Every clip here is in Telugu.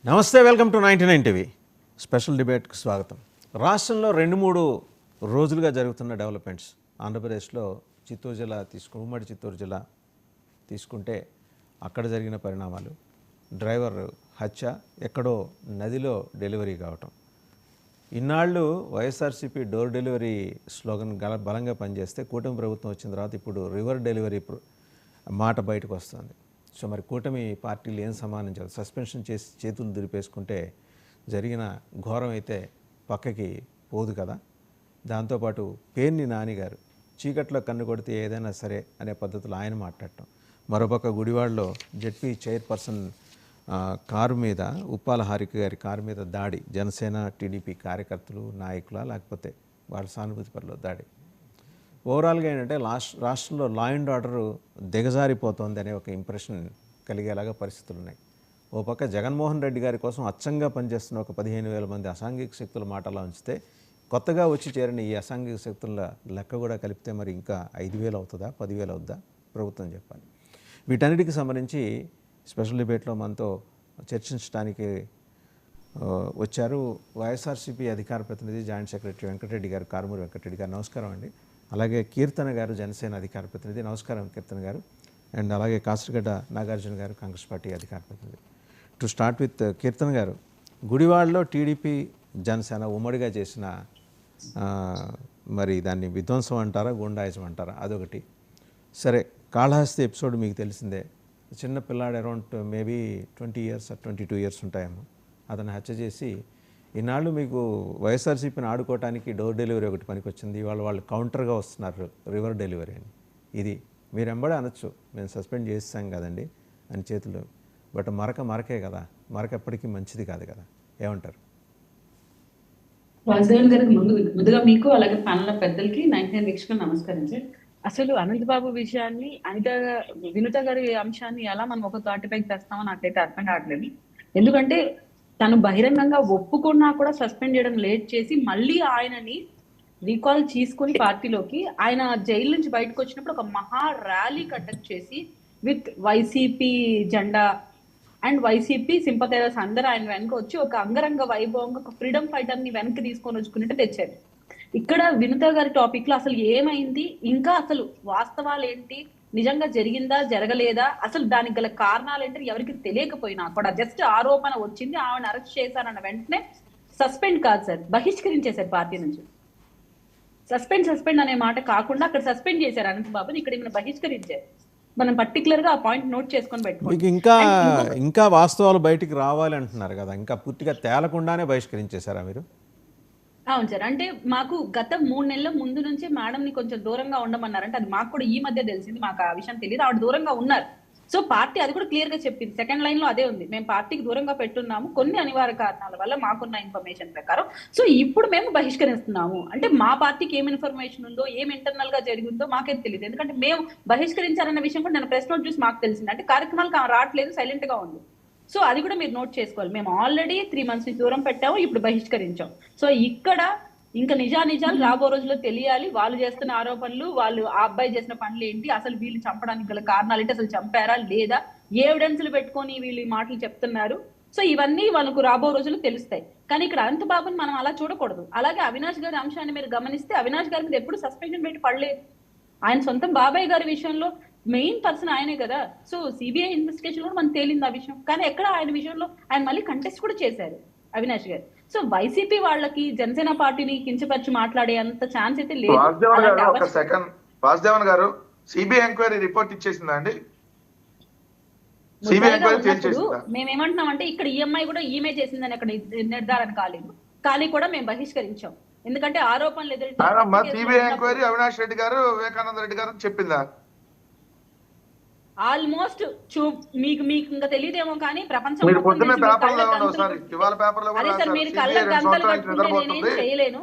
నమస్తే, వెల్కమ్ టు 99 టీవీ స్పెషల్ డిబేట్కి స్వాగతం. రాష్ట్రంలో 2-3 రోజులుగా జరుగుతున్న డెవలప్మెంట్స్. ఆంధ్రప్రదేశ్లో చిత్తూరు జిల్లా ఉమ్మడి చిత్తూరు జిల్లా తీసుకుంటే అక్కడ జరిగిన పరిణామాలు, డ్రైవర్ హత్య, ఎక్కడో నదిలో డెలివరీ కావటం. ఇన్నాళ్ళు వైఎస్ఆర్సీపీ డోర్ డెలివరీ స్లోగన్ బలంగా పనిచేస్తే కూటమి ప్రభుత్వం వచ్చిన తర్వాత ఇప్పుడు రివర్ డెలివరీ మాట బయటకు వస్తుంది. సో మరి కూటమి పార్టీలు ఏం సమానించాలి? సస్పెన్షన్ చేసి చేతులు దులిపేసుకుంటే జరిగిన ఘోరం అయితే పక్కకి పోదు కదా. దాంతోపాటు పేర్ని నాని గారు చీకట్లో కన్ను కొడితే ఏదైనా సరే అనే పద్ధతిలో ఆయన మాట్లాడటం. మరోపక్క గుడివాడలో జెడ్పీ చైర్పర్సన్ కారు మీద, ఉప్పాల హారిక గారి కారు మీద దాడి. జనసేన టీడీపీ కార్యకర్తలు, నాయకుల, లేకపోతే వాళ్ళ సానుభూతి పనిలో దాడి. ఓవరాల్గా ఏంటంటే రాష్ట్రంలో లా అండ్ ఆర్డర్ దిగజారిపోతోంది అనే ఒక ఇంప్రెషన్ కలిగేలాగా పరిస్థితులు ఉన్నాయి. ఓ పక్క జగన్మోహన్ రెడ్డి గారి కోసం అచ్చంగా పనిచేస్తున్న ఒక 15,000 మంది అసాంఘిక శక్తుల మాటలా ఉంచితే, కొత్తగా వచ్చి చేరిన ఈ అసాంఘిక శక్తుల లెక్క కూడా కలిపితే మరి ఇంకా 5,000 అవుతుందా, 10,000 అవుతుందా ప్రభుత్వం చెప్పాలి. వీటన్నిటికి సంబంధించి స్పెషల్ డిబేట్లో మనతో చర్చించడానికి వచ్చారు వైఎస్ఆర్సీపీ అధికార ప్రతినిధి, జాయింట్ సెక్రటరీ వెంకటరెడ్డి గారు, కారుమూరి వెంకటరెడ్డి గారు. నమస్కారం అండి. అలాగే కీర్తన గారు, జనసేన అధికార ప్రతినిధి. నమస్కారం కీర్తన గారు. అండ్ అలాగే కాసరగడ్డ నాగార్జున గారు, కాంగ్రెస్ పార్టీ అధికార ప్రతినిధి. టు స్టార్ట్ విత్ కీర్తన గారు, గుడివాడలో టీడీపీ జనసేన ఉమ్మడిగా చేసిన మరి దాన్ని విధ్వంసం అంటారా, గుండాయిజం అంటారా, అదొకటి. సరే, కాళహస్తి ఎపిసోడ్ మీకు తెలిసిందే. చిన్న పిల్లాడు around maybe 20 years or 22 years ఉంటాయేమో, అతను హత్య చేసి ఈనాళ్ళు మీకు వైఎస్ఆర్సీపీని ఆడుకోవటానికి డోర్ డెలివరీ ఒకటి పనికొచ్చింది. ఇవాళ వాళ్ళు కౌంటర్గా వస్తున్నారు రివర్ డెలివరీ అని. ఇది మీరు ఎంబడే అనొచ్చు, మేము సస్పెండ్ చేస్తాం కదండి అని చేతులు. బట్ మరకే కదా, మరక ఎప్పటికీ మంచిది కాదు కదా. ఏమంటారు? వాసుదేవన్ గారికి ముందుగా మీకు అలాగే ప్యానల్ పెద్దలకి 99 వీక్షకులు నమస్కరించారు. అసలు అనంత్ బాబు విషయాన్ని, వినుత గారి అంశాన్ని ఎలా మనం ఒక తాటిపైకి తెస్తామో నాకైతే అర్థం కావట్లేదు. ఎందుకంటే తను బహిరంగంగా ఒప్పుకున్నా కూడా సస్పెండ్ చేయడం లేట్ చేసి మళ్ళీ ఆయనని రీకాల్ చేసుకుని పార్టీలోకి, ఆయన జైలు నుంచి బయటకు వచ్చినప్పుడు ఒక మహా ర్యాలీ కండక్ట్ చేసి విత్ వైసీపీ జెండా అండ్ వైసీపీ సింపథైజర్స్ అందరూ ఆయన వెనక వచ్చి ఒక అంగరంగ వైభవంగా ఒక ఫ్రీడమ్ ఫైటర్ ని వెనక్కి తీసుకొని వచ్చుకున్నట్టు తెచ్చారు. ఇక్కడ వినుత గారి టాపిక్ లో అసలు ఏమైంది, ఇంకా అసలు వాస్తవాలు ఏంటి, నిజంగా జరిగిందా జరగలేదా, అసలు దానికి గల కారణాలు ఏంటి ఎవరికి తెలియకపోయినా కూడా జస్ట్ ఆరోపణ వచ్చింది, ఆవిడ అరెస్ట్ చేశారన్న వెంటనే సస్పెండ్ కాదు సార్, బహిష్కరించేశారు పార్టీ నుంచి. సస్పెండ్ అనే మాట కాకుండా అక్కడ సస్పెండ్ చేశారు అనంత్ బాబుని, ఇక్కడ ఈమెను బహిష్కరించారు. మనం పర్టికులర్ గా ఆ పాయింట్ నోట్ చేసుకొని పెట్టుకోండి. ఇంకా వాస్తవాలు బయటికి రావాలి అంటున్నారు కదా, ఇంకా పూర్తిగా తేలకుండానే బహిష్కరించేశారా మీరు? అవును సార్, అంటే మాకు గత 3 నెలల ముందు నుంచి మేడం ని కొంచెం దూరంగా ఉండమన్నారంటే అది మాకు కూడా ఈ మధ్య తెలిసింది, మాకు ఆ విషయం తెలియదు. ఆవిడ దూరంగా ఉన్నారు. సో పార్టీ అది కూడా క్లియర్ గా చెప్పింది, సెకండ్ లైన్ లో అదే ఉంది, మేము పార్టీకి దూరంగా పెట్టున్నాము కొన్ని అనివార్య కారణాల వల్ల మాకున్న ఇన్ఫర్మేషన్ ప్రకారం. సో ఇప్పుడు మేము బహిష్కరిస్తున్నాము అంటే మా పార్టీకి ఏం ఇన్ఫర్మేషన్ ఉందో, ఏం ఇంటర్నల్ గా జరిగిందో మాకేం తెలియదు. ఎందుకంటే మేము బహిష్కరించారన్న విషయం కూడా నేను ప్రెస్ నోట్ చూసి మాకు తెలిసింది. అంటే కార్యక్రమాలకు రావట్లేదు, సైలెంట్ గా ఉంది. సో అది కూడా మీరు నోట్ చేసుకోవాలి. మేము ఆల్రెడీ 3 months నుంచి దూరం పెట్టాము, ఇప్పుడు బహిష్కరించాం. సో ఇక్కడ ఇంకా నిజాలు రాబో రోజుల్లో తెలియాలి. వాళ్ళు చేస్తున్న ఆరోపణలు, వాళ్ళు ఆ అబ్బాయి చేసిన పనులు ఏంటి, అసలు వీళ్ళు చంపడానికి గల కారణాలు ఏంటి, అసలు చంపారా లేదా, ఏ ఎవిడెన్స్లు పెట్టుకొని వీళ్ళు ఈ మాటలు చెప్తున్నారు. సో ఇవన్నీ వాళ్ళకు రాబో రోజుల్లో తెలుస్తాయి. కానీ ఇక్కడ అనంత్ బాబుని మనం అలా చూడకూడదు. అలాగే అవినాష్ గారి అంశాన్ని మీరు గమనిస్తే అవినాష్ గారి మీద ఎప్పుడు సస్పెన్షన్ పెట్టి పడలేదు. ఆయన సొంతం బాబాయ్ గారి విషయంలో మెయిన్ పర్సన్ ఆయనే కదా. సో సిబిఐ ఇన్వెస్టిగేషన్ కూడా మనకు తేలింది ఆ విషయం. కానీ ఎక్కడ ఆయన విషయంలో ఆయన మళ్ళీ కంటెస్ట్ కూడా చేశారు అవినాష్ గారు. సో వైసీపీ వాళ్ళకి జనసేన పార్టీని కించపరిచి మాట్లాడే అంత ఛాన్స్ అయితే లేదు. వాసుదేవన్ గారు సిబిఐ ఎంక్వైరీ రిపోర్ట్ ఇచ్చేసిందా అండి? మేమేమంటున్నాం అంటే ఇక్కడ ఈఎంఐ కూడా ఈమె చేసిందని అక్కడ నిర్ధారణ కాలేదు, కానీ కూడా మేము బహిష్కరించాం. ఎందుకంటే ఆరోపణలు సిబిఐ ఎంక్వైరీ అవినాష్ రెడ్డి గారు, వివేకానంద రెడ్డి గారు చెప్పిందా? ఆల్మోస్ట్ మీకు ఇంకా తెలియదేమో కానీ ప్రపంచం చేయలేను.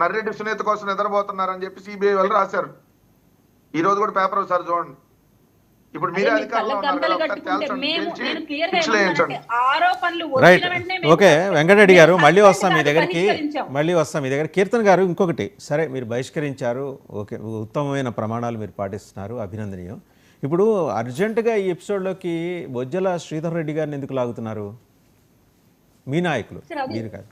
నర్రెడ్డి సునీత కోసం నిద్రపోతున్నారని చెప్పి సిబిఐ వాళ్ళు రాశారు. ఈ రోజు కూడా పేపర్ ఒకసారి చూడండి. ఇప్పుడు మీరే రైట్. ఓకే వెంకటరెడ్డి గారు, మళ్ళీ వస్తాం మీ దగ్గర. కీర్తన్ గారు, ఇంకొకటి, సరే మీరు బహిష్కరించారు, ఓకే, ఉత్తమమైన ప్రమాణాలు మీరు పాటిస్తున్నారు, అభినందనీయం. ఇప్పుడు అర్జెంటుగా ఈ ఎపిసోడ్లోకి బొజ్జల శ్రీధర్ రెడ్డి గారిని ఎందుకు లాగుతున్నారు? మీ నాయకులు, సార్, అది- మీరు కాదు,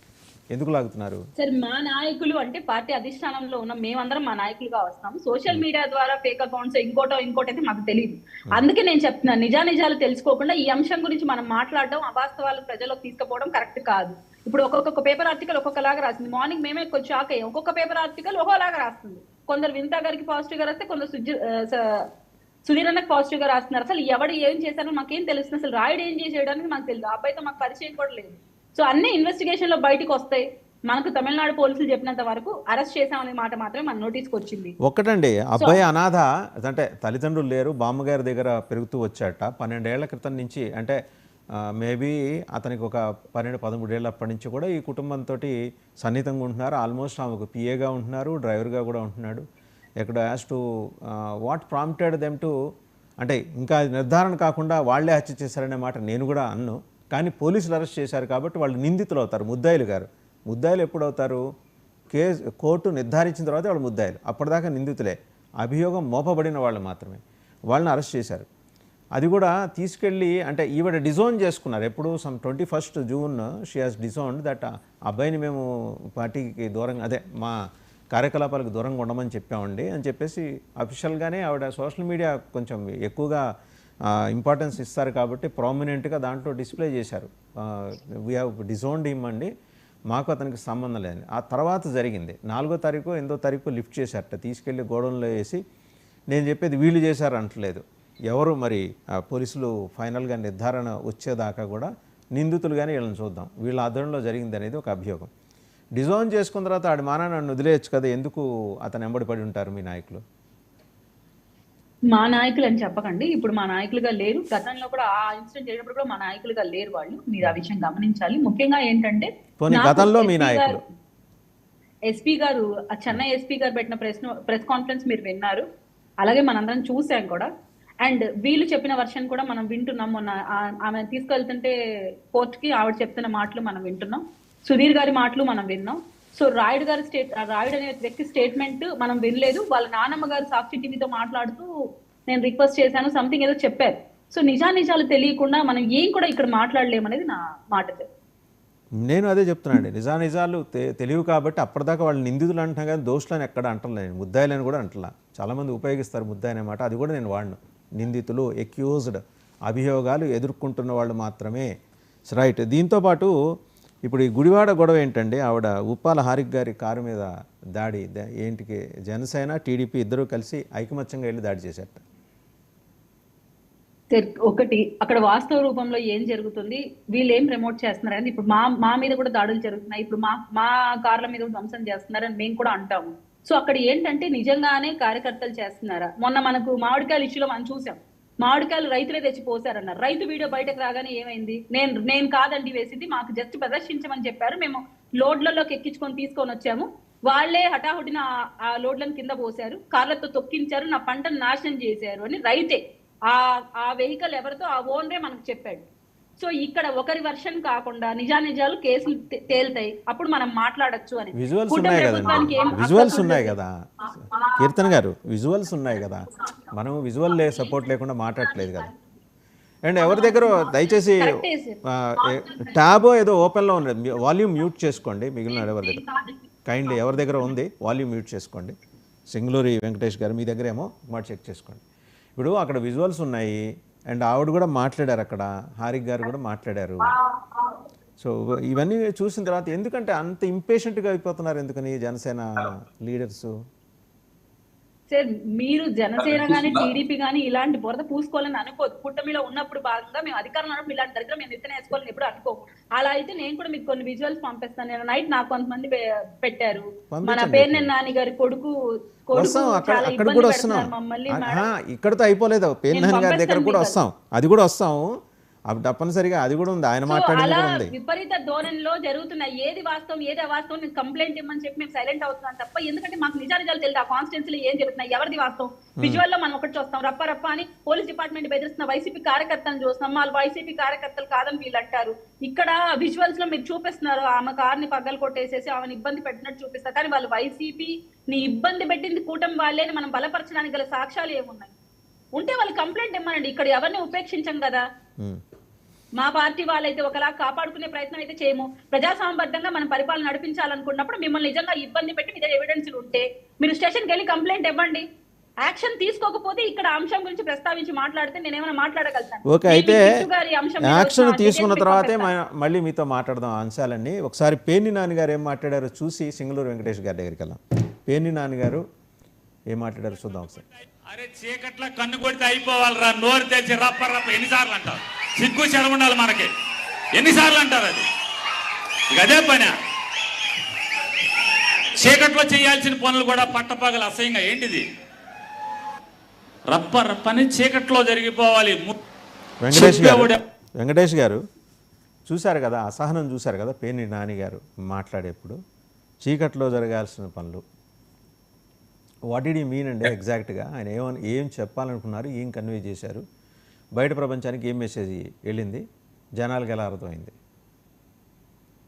ఎందుకు లాగుతున్నారు? సార్ మా నాయకులు అంటే పార్టీ అధిష్టానంలో ఉన్న మేమందరం మా నాయకులుగా వస్తాం. సోషల్ మీడియా ద్వారా ఫేక్ అకౌంట్స్ ఇంకోటో అయితే మాకు తెలియదు. అందుకే నేను చెప్తున్నాను, నిజానిజాలు తెలుసుకోకుండా ఈ అంశం గురించి మనం మాట్లాడడం, అవాస్తవాలు ప్రజలకు తీసుకుపోవడం కరెక్ట్ కాదు. ఇప్పుడు ఒక్కొక్క పేపర్ ఆర్టికల్ ఒక్కొక్కలాగా రాసింది. మార్నింగ్ మేమే కొంచెం షాక్ అయ్యాం. ఒక్కొక్క పేపర్ ఆర్టికల్ ఒక్కోలాగా రాస్తుంది. కొందరు వింతా గారికి పాజిటివ్ గా రాస్తే, కొందరు సుధీర్ అన్నకు పాజిటివ్ గా రాస్తున్నారు. అసలు ఎవడు ఏం చేశారో మాకేం తెలుస్తుంది, అసలు రాయుడు ఏం చేసేయడానికి మాకు తెలియదు. ఆ అబ్బాయితో మాకు పరిచయం కూడా లేదు. సో అన్ని ఇన్వెస్టిగేషన్ లో బయటకు వస్తాయి. మనకు తమిళనాడు పోలీసులు చెప్పినంత వరకు అరెస్ట్ చేశామనే మాట మాత్రమే మన నోటీస్కి వచ్చింది. ఒక్కటండి, అబ్బాయి అనాథ, అంటే తల్లిదండ్రులు లేరు, బామ్మగారి దగ్గర పెరుగుతూ వచ్చాట. 12 ఏళ్ల క్రితం నుంచి, అంటే మేబీ అతనికి ఒక 12-13 ఏళ్ళ అప్పటి నుంచి కూడా ఈ కుటుంబంతో సన్నిహితంగా ఉంటున్నారు. ఆల్మోస్ట్ ఆమెకు పిఏగా ఉంటున్నారు, డ్రైవర్గా కూడా ఉంటున్నాడు. ఎక్కడ as to what prompted them to, అంటే ఇంకా నిర్ధారణ కాకుండా వాళ్లే హత్య చేశారనే మాట నేను కూడా అన్ను. కానీ పోలీసులు అరెస్ట్ చేశారు కాబట్టి వాళ్ళు నిందితులు అవుతారు, ముద్దాయిలు గారు. ముద్దాయిలు ఎప్పుడు అవుతారు? కోర్టు నిర్ధారించిన తర్వాత వాళ్ళు ముద్దాయిలు, అప్పటిదాకా నిందితులే. అభియోగం మోపబడిన వాళ్ళు మాత్రమే. వాళ్ళని అరెస్ట్ చేశారు. అది కూడా తీసుకెళ్ళి, అంటే ఈవిడ డిజోన్ చేసుకున్నారు. ఎప్పుడు 21 జూన్ షీ హాజ్ డిజోన్డ్ దట్ అబ్బాయిని మేము పార్టీకి దూరంగా, అదే మా కార్యకలాపాలకు దూరంగా ఉండమని చెప్పామండి అని చెప్పేసి అఫీషియల్గానే ఆవిడ సోషల్ మీడియా కొంచెం ఎక్కువగా ఇంపార్టెన్స్ ఇస్తారు కాబట్టి ప్రామినెంట్గా దాంట్లో డిస్ప్లే చేశారు. వీ హ్యావ్ డిజోన్డ్ హిమ్ అండి, మాకు అతనికి సంబంధం లేదు. ఆ తర్వాత జరిగింది 4వ తారీఖు 8వ తారీఖు లిఫ్ట్ చేశారట, తీసుకెళ్ళి గోడౌన్లో వేసి. నేను చెప్పేది వీళ్ళు చేశారు అంటలేదు, ఎవరు మరి పోలీసులు ఫైనల్గా నిర్ధారణ వచ్చేదాకా కూడా నిందితులు కానీ వీళ్ళని చూద్దాం, వీళ్ళ ఆధ్వర్యంలో జరిగింది అనేది ఒక అభియోగం. డిజోన్ చేసుకున్న తర్వాత ఆడి మానా నన్ను వదిలేయచ్చు కదా, ఎందుకు అతను ఎంబడి పడి ఉంటారు మీ నాయకులు? మా నాయకులు అని చెప్పకండి, ఇప్పుడు మా నాయకులుగా లేరు. గతంలో కూడా ఆ ఇన్సిడెంట్ జరిగినప్పుడు కూడా మా నాయకులుగా లేరు వాళ్ళు. మీరు ఆ విషయం గమనించాలి. ముఖ్యంగా ఏంటంటే, గతంలో మీ నాయకులు ఎస్పీ గారు, చెన్నై ఎస్పీ గారు పెట్టిన ప్రెస్ కాన్ఫరెన్స్ మీరు విన్నారు, అలాగే మనందరం చూసాం కూడా. అండ్ వీళ్ళు చెప్పిన వర్షన్ కూడా మనం వింటున్నాం. మొన్న ఆమె తీసుకెళ్తుంటే కోర్టుకి ఆవిడ చెప్తున్న మాటలు మనం వింటున్నాం, సుధీర్ గారి మాటలు మనం విన్నాం. సో రాయుడు అనే వ్యక్తి స్టేట్మెంట్ మనం వినలేదు. వాళ్ళ నాన్నమ్మ గారు సాక్షి టీవీతో మాట్లాడుతూ నేను రిక్వెస్ట్ చేశాను సంథింగ్ ఏదో చెప్పారు. సో నిజాలు తెలియకుండా మనం ఏం కూడా ఇక్కడ మాట్లాడలేమనేది నా మాట. నేను అదే చెప్తున్నానండి, నిజాలు తెలియవు కాబట్టి అప్పటిదాకా వాళ్ళు నిందితులు అంటున్నా కానీ దోషులని ఎక్కడ అంటలేదు, ముద్దాయిలని కూడా అంటలా. చాలామంది ఉపయోగిస్తారు ముద్దాయి అనే మాట, అది కూడా నేను వాడను. నిందితులు, ఎక్యూజ్డ్, అభియోగాలు ఎదుర్కొంటున్న వాళ్ళు మాత్రమే. రైట్. దీంతోపాటు ఇప్పుడు ఈ గుడివాడ గొడవ ఏంటండి, ఆవిడ ఉప్పాల హారిక్ గారి కారు మీద దాడి, ఏంటికి జనసేన టీడీపీ ఇద్దరూ కలిసి ఐకమత్యంగా వెళ్ళి దాడి చేశారట. ఒకటి అక్కడ వాస్తవ రూపంలో ఏం జరుగుతుంది, వీళ్ళు ఏం ప్రమోట్ చేస్తున్నారని ఇప్పుడు మా మీద కూడా దాడులు జరుగుతున్నాయి, ఇప్పుడు మా కార్ల మీద ధ్వంసం చేస్తున్నారని మేము కూడా అంటాము. సో అక్కడ ఏంటంటే నిజంగానే కార్యకర్తలు చేస్తున్నారా? మొన్న మనకు మామిడికాయల ఇష్యూలో మనం చూసాం, మామిడికాయలు రైతులే తెచ్చి పోసారన్నారు. రైతు వీడియో బయటకు రాగానే ఏమైంది, నేను కాదండి వేసింది, మాకు జస్ట్ ప్రదర్శించమని చెప్పారు, మేము లోడ్లలోకి ఎక్కించుకొని తీసుకొని వచ్చాము, వాళ్లే హఠాహుటిన ఆ లోడ్లను కింద పోసారు, కార్లతో తొక్కించారు, నా పంటను నాశనం చేశారు అని రైతే, ఆ వెహికల్ ఎవరితో ఆ ఓనరే మనకు చెప్పాడు. సో ఇక్కడ ఒకరి వర్షన్ కాకుండా నిజాలు కేసులు తేలుతాయి, అప్పుడు మనం మాట్లాడొచ్చు అని. విజువల్స్ ఉన్నాయి కదా కీర్తన్ గారు, విజువల్స్ ఉన్నాయి కదా, మనం విజువల్ సపోర్ట్ లేకుండా మాట్లాడట్లేదు కదా. అండ్ ఎవరి దగ్గర దయచేసి ట్యాబో ఏదో ఓపెన్లో ఉంది, వాల్యూమ్ మ్యూట్ చేసుకోండి. మిగిలిన ఎవరి దగ్గర కైండ్లీ ఎవరి దగ్గర ఉంది వాల్యూమ్ మ్యూట్ చేసుకోండి. సింగళూరి వెంకటేష్ గారు మీ దగ్గర ఏమో మాట చెక్ చేసుకోండి. ఇప్పుడు అక్కడ విజువల్స్ ఉన్నాయి అండ్ ఆవిడ కూడా మాట్లాడారు, అక్కడ హారిక్ గారు కూడా మాట్లాడారు. సో ఇవన్నీ చూసిన తర్వాత ఎందుకంటే అంత ఇంపేషెంట్గా అయిపోతున్నారు ఎందుకని జనసేన లీడర్స్? సార్ మీరు జనసేన గానీ టీడీపీ గానీ ఇలాంటి బురద పూసుకోవాలని అనుకోదు. కూటమిలో ఉన్నప్పుడు భాగంగా మేము అధికారంలో ఉన్నప్పుడు ఇలాంటి దరిద్రం మేము ఎత్తున వేసుకోవాలని ఎప్పుడు అనుకోము. అలా అయితే నేను కూడా మీకు కొన్ని విజువల్స్ పంపిస్తాను. నేను నైట్ నాకు కొంతమంది పెట్టారు, మన పేర్నెన్ నాని గారి కొడుకు అక్కడ కూడా వస్తున్నాం, ఇక్కడతో అయిపోలేదు, పేర్నెన్ గారి దగ్గర కూడా వస్తాం, అది కూడా వస్తాం, అవి తప్పనిసరిగా అది కూడా ఉంది, ఆయన మాట్లాడేది. విపరీత ధోరణిలో జరుగుతున్న ఏది వాస్తవం ఏది అవాస్తవం నేను కంప్లైంట్ ఇవ్వమని చెప్పి మేము సైలెంట్ అవుతున్నాం తప్ప, ఎందుకంటే మాకు నిజాలు తెలియదు ఆ కాన్స్టిట్యున్సీలో ఏం జరుగుతున్నాయి, ఎవరిది వాస్తవం. విజువల్ లో మనం ఒకటి చూస్తాం, రప్ప అని పోలీస్ డిపార్ట్మెంట్ బెదిరిస్తున్న వైసీపీ కార్యకర్తలను చూస్తున్నాం, వాళ్ళు వైసీపీ కార్యకర్తలు కాదని వీళ్ళు అంటారు. ఇక్కడ విజువల్స్ లో మీరు చూపిస్తున్నారు, ఆమె కార్ని పగ్గలు కొట్టేసేసి ఆమెను ఇబ్బంది పెట్టినట్టు చూపిస్తారు, కానీ వాళ్ళు వైసీపీని ఇబ్బంది పెట్టింది కూటమి వాళ్ళేని మనం బలపరచడానికి గల సాక్ష్యాలు ఏమున్నాయి? ఉంటే వాళ్ళు కంప్లైంట్ ఇవ్వనండి, ఇక్కడ ఎవరిని ఉపేక్షించం కదా. మా పార్టీ వాళ్ళైతే ఒకలా కాపాడుకునే ప్రయత్నం అయితే చేయము. ప్రజాస్వామ్యబద్ధంగా మనం పరిపాలన నడిపించాలనుకున్నప్పుడు మిమ్మల్ని నిజంగా ఇబ్బంది పెట్టి మీ దగ్గర ఎవిడెన్స్లు ఉంటే మీరు స్టేషన్కి వెళ్ళి కంప్లైంట్ ఇవ్వండి. యాక్షన్ తీసుకోకపోతే ఇక్కడ అంశం గురించి ప్రస్తావించి మాట్లాడితే నేను ఏమైనా మాట్లాడగలుగుతాను. ఓకే, అయితే యాక్షన్ తీసుకున్న తర్వాతే మళ్ళీ మీతో మాట్లాడదాం ఆ అంశాలన్నీ. ఒకసారి పేర్ని నాన్నగారు ఏం మాట్లాడారో చూసి సింగళూరు వెంకటేష్ గారి దగ్గరికి వెళ్దాం. పేర్ని నాన్నగారు ఏం మాట్లాడారో చూద్దాం ఒకసారి. అరే చీకట్లో కన్ను కొడితే అయిపోవాలరా, నోరు తెచ్చి రప్ప రప్ప ఎన్నిసార్లు అంటారు? సిగ్గు చెర ఉండాలి మనకి, ఎన్నిసార్లు అంటారు? అది ఇక అదే పని. చీకట్లో చేయాల్సిన పనులు కూడా పట్టపగలు అసహ్యంగా ఏంటిది? రప్ప రప్పని చీకట్లో జరిగిపోవాలి. వెంకటేష్ గారు చూశారు కదా, అసహనం చూశారు కదా పేర్ని నాని గారు మాట్లాడేప్పుడు. చీకట్లో జరగాల్సిన పనులు వాట్ డిడ్ యూ మీన్ అండి ఎగ్జాక్ట్గా? ఆయన ఏం చెప్పాలనుకున్నారు, ఏం కన్వే చేశారు, బయట ప్రపంచానికి ఏం మెసేజ్ వెళ్ళింది, జనాలకు ఎలా అర్థమైంది?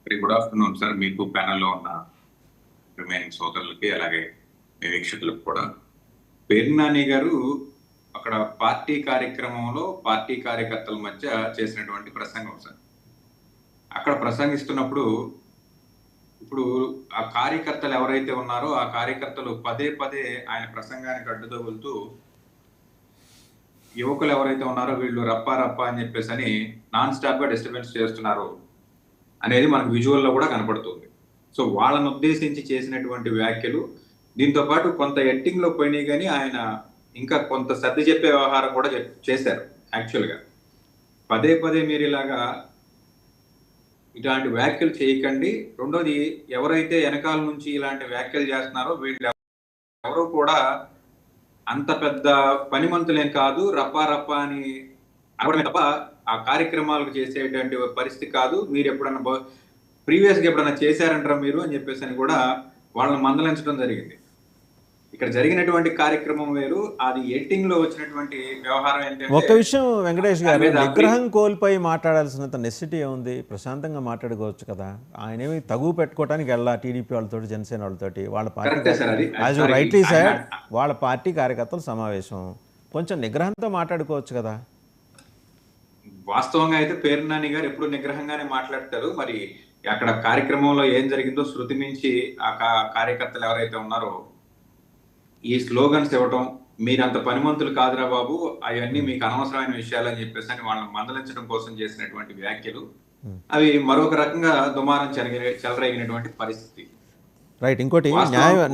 వెరీ గుడ్ ఆఫ్టర్నూన్ సార్, మీకు ప్యానల్లో ఉన్న రిమైనింగ్ సోదరులకి అలాగే మీ వీక్షకులకు కూడా. పేర్ని నాని గారు అక్కడ పార్టీ కార్యక్రమంలో పార్టీ కార్యకర్తల మధ్య చేసినటువంటి ప్రసంగం సార్. అక్కడ ప్రసంగిస్తున్నప్పుడు ఇప్పుడు ఆ కార్యకర్తలు ఎవరైతే ఉన్నారో ఆ కార్యకర్తలు పదే పదే ఆయన ప్రసంగానికి అడ్డుతగులుతూ యువకులు ఎవరైతే ఉన్నారో వీళ్ళు రప్పా రప్పా అని చెప్పేసి అని నాన్ స్టాప్ గా డిస్టర్బెన్స్ చేస్తున్నారు అనేది మనకు విజువల్ లో కూడా కనపడుతుంది. సో వాళ్ళని ఉద్దేశించి చేసినటువంటి వ్యాఖ్యలు, దీంతో పాటు కొంత ఎడిటింగ్ లో పోయినాయి కానీ ఆయన ఇంకా కొంత సర్ది చెప్పే వ్యవహారం కూడా చేశారు. యాక్చువల్ గా పదే పదే మీరు ఇలాగా ఇలాంటి వ్యాఖ్యలు చేయకండి. రెండోది, ఎవరైతే వెనకాల నుంచి ఇలాంటి వ్యాఖ్యలు చేస్తున్నారో వీళ్ళు ఎవరు కూడా అంత పెద్ద పనిమంతులేం కాదు, రప్పా రప్పా అని అనడమే తప్ప ఆ కార్యక్రమాలకు చేసేటువంటి పరిస్థితి కాదు. మీరు ఎప్పుడన్నా ప్రీవియస్గా ఎప్పుడన్నా చేశారంటారా మీరు అని చెప్పేసి అని కూడా వాళ్ళని మందలించడం జరిగింది. ఇక్కడ జరిగినటువంటి కార్యక్రమం వేరు, అది ఎడిటింగ్ లో వచ్చినటువంటి వ్యవహారం ఏంటంటే. ఒక విషయం వెంకటేష్ గారు, నిగ్రహం కోల్పోయి మాట్లాడాల్సినంత నెసిటీ ఉంది, ప్రశాంతంగా మాట్లాడుకోవచ్చు కదా. ఆయన ఏమి తగువ పెట్టుకోవడానికి వెళ్ళా టీడీపీ వాళ్ళతో జనసేన వాళ్ళతోటి, వాళ్ళ పార్టీ రైట్లీ సైడ్ వాళ్ళ పార్టీ కార్యకర్తల సమావేశం, కొంచెం నిగ్రహంతో మాట్లాడుకోవచ్చు కదా. వాస్తవంగా అయితే పేర్ని నాని గారు ఎప్పుడు నిగ్రహంగానే మాట్లాడతారు. మరి అక్కడ కార్యక్రమంలో ఏం జరిగిందో శృతి మించి ఆ కార్యకర్తలు ఎవరైతే ఉన్నారో ఈ స్లోగన్స్ ఇవ్వటం, మీరంత పనిమంతులు కాదురా బాబు, అవన్నీ మీకు అనవసరమైన విషయాలు అని చెప్పేసి అని వాళ్ళని మందలించడం కోసం చేసినటువంటి వ్యాఖ్యలు, అవి మరొక రకంగా దుమారం చెలరేగినటువంటి పరిస్థితి. రైట్. ఇంకోటి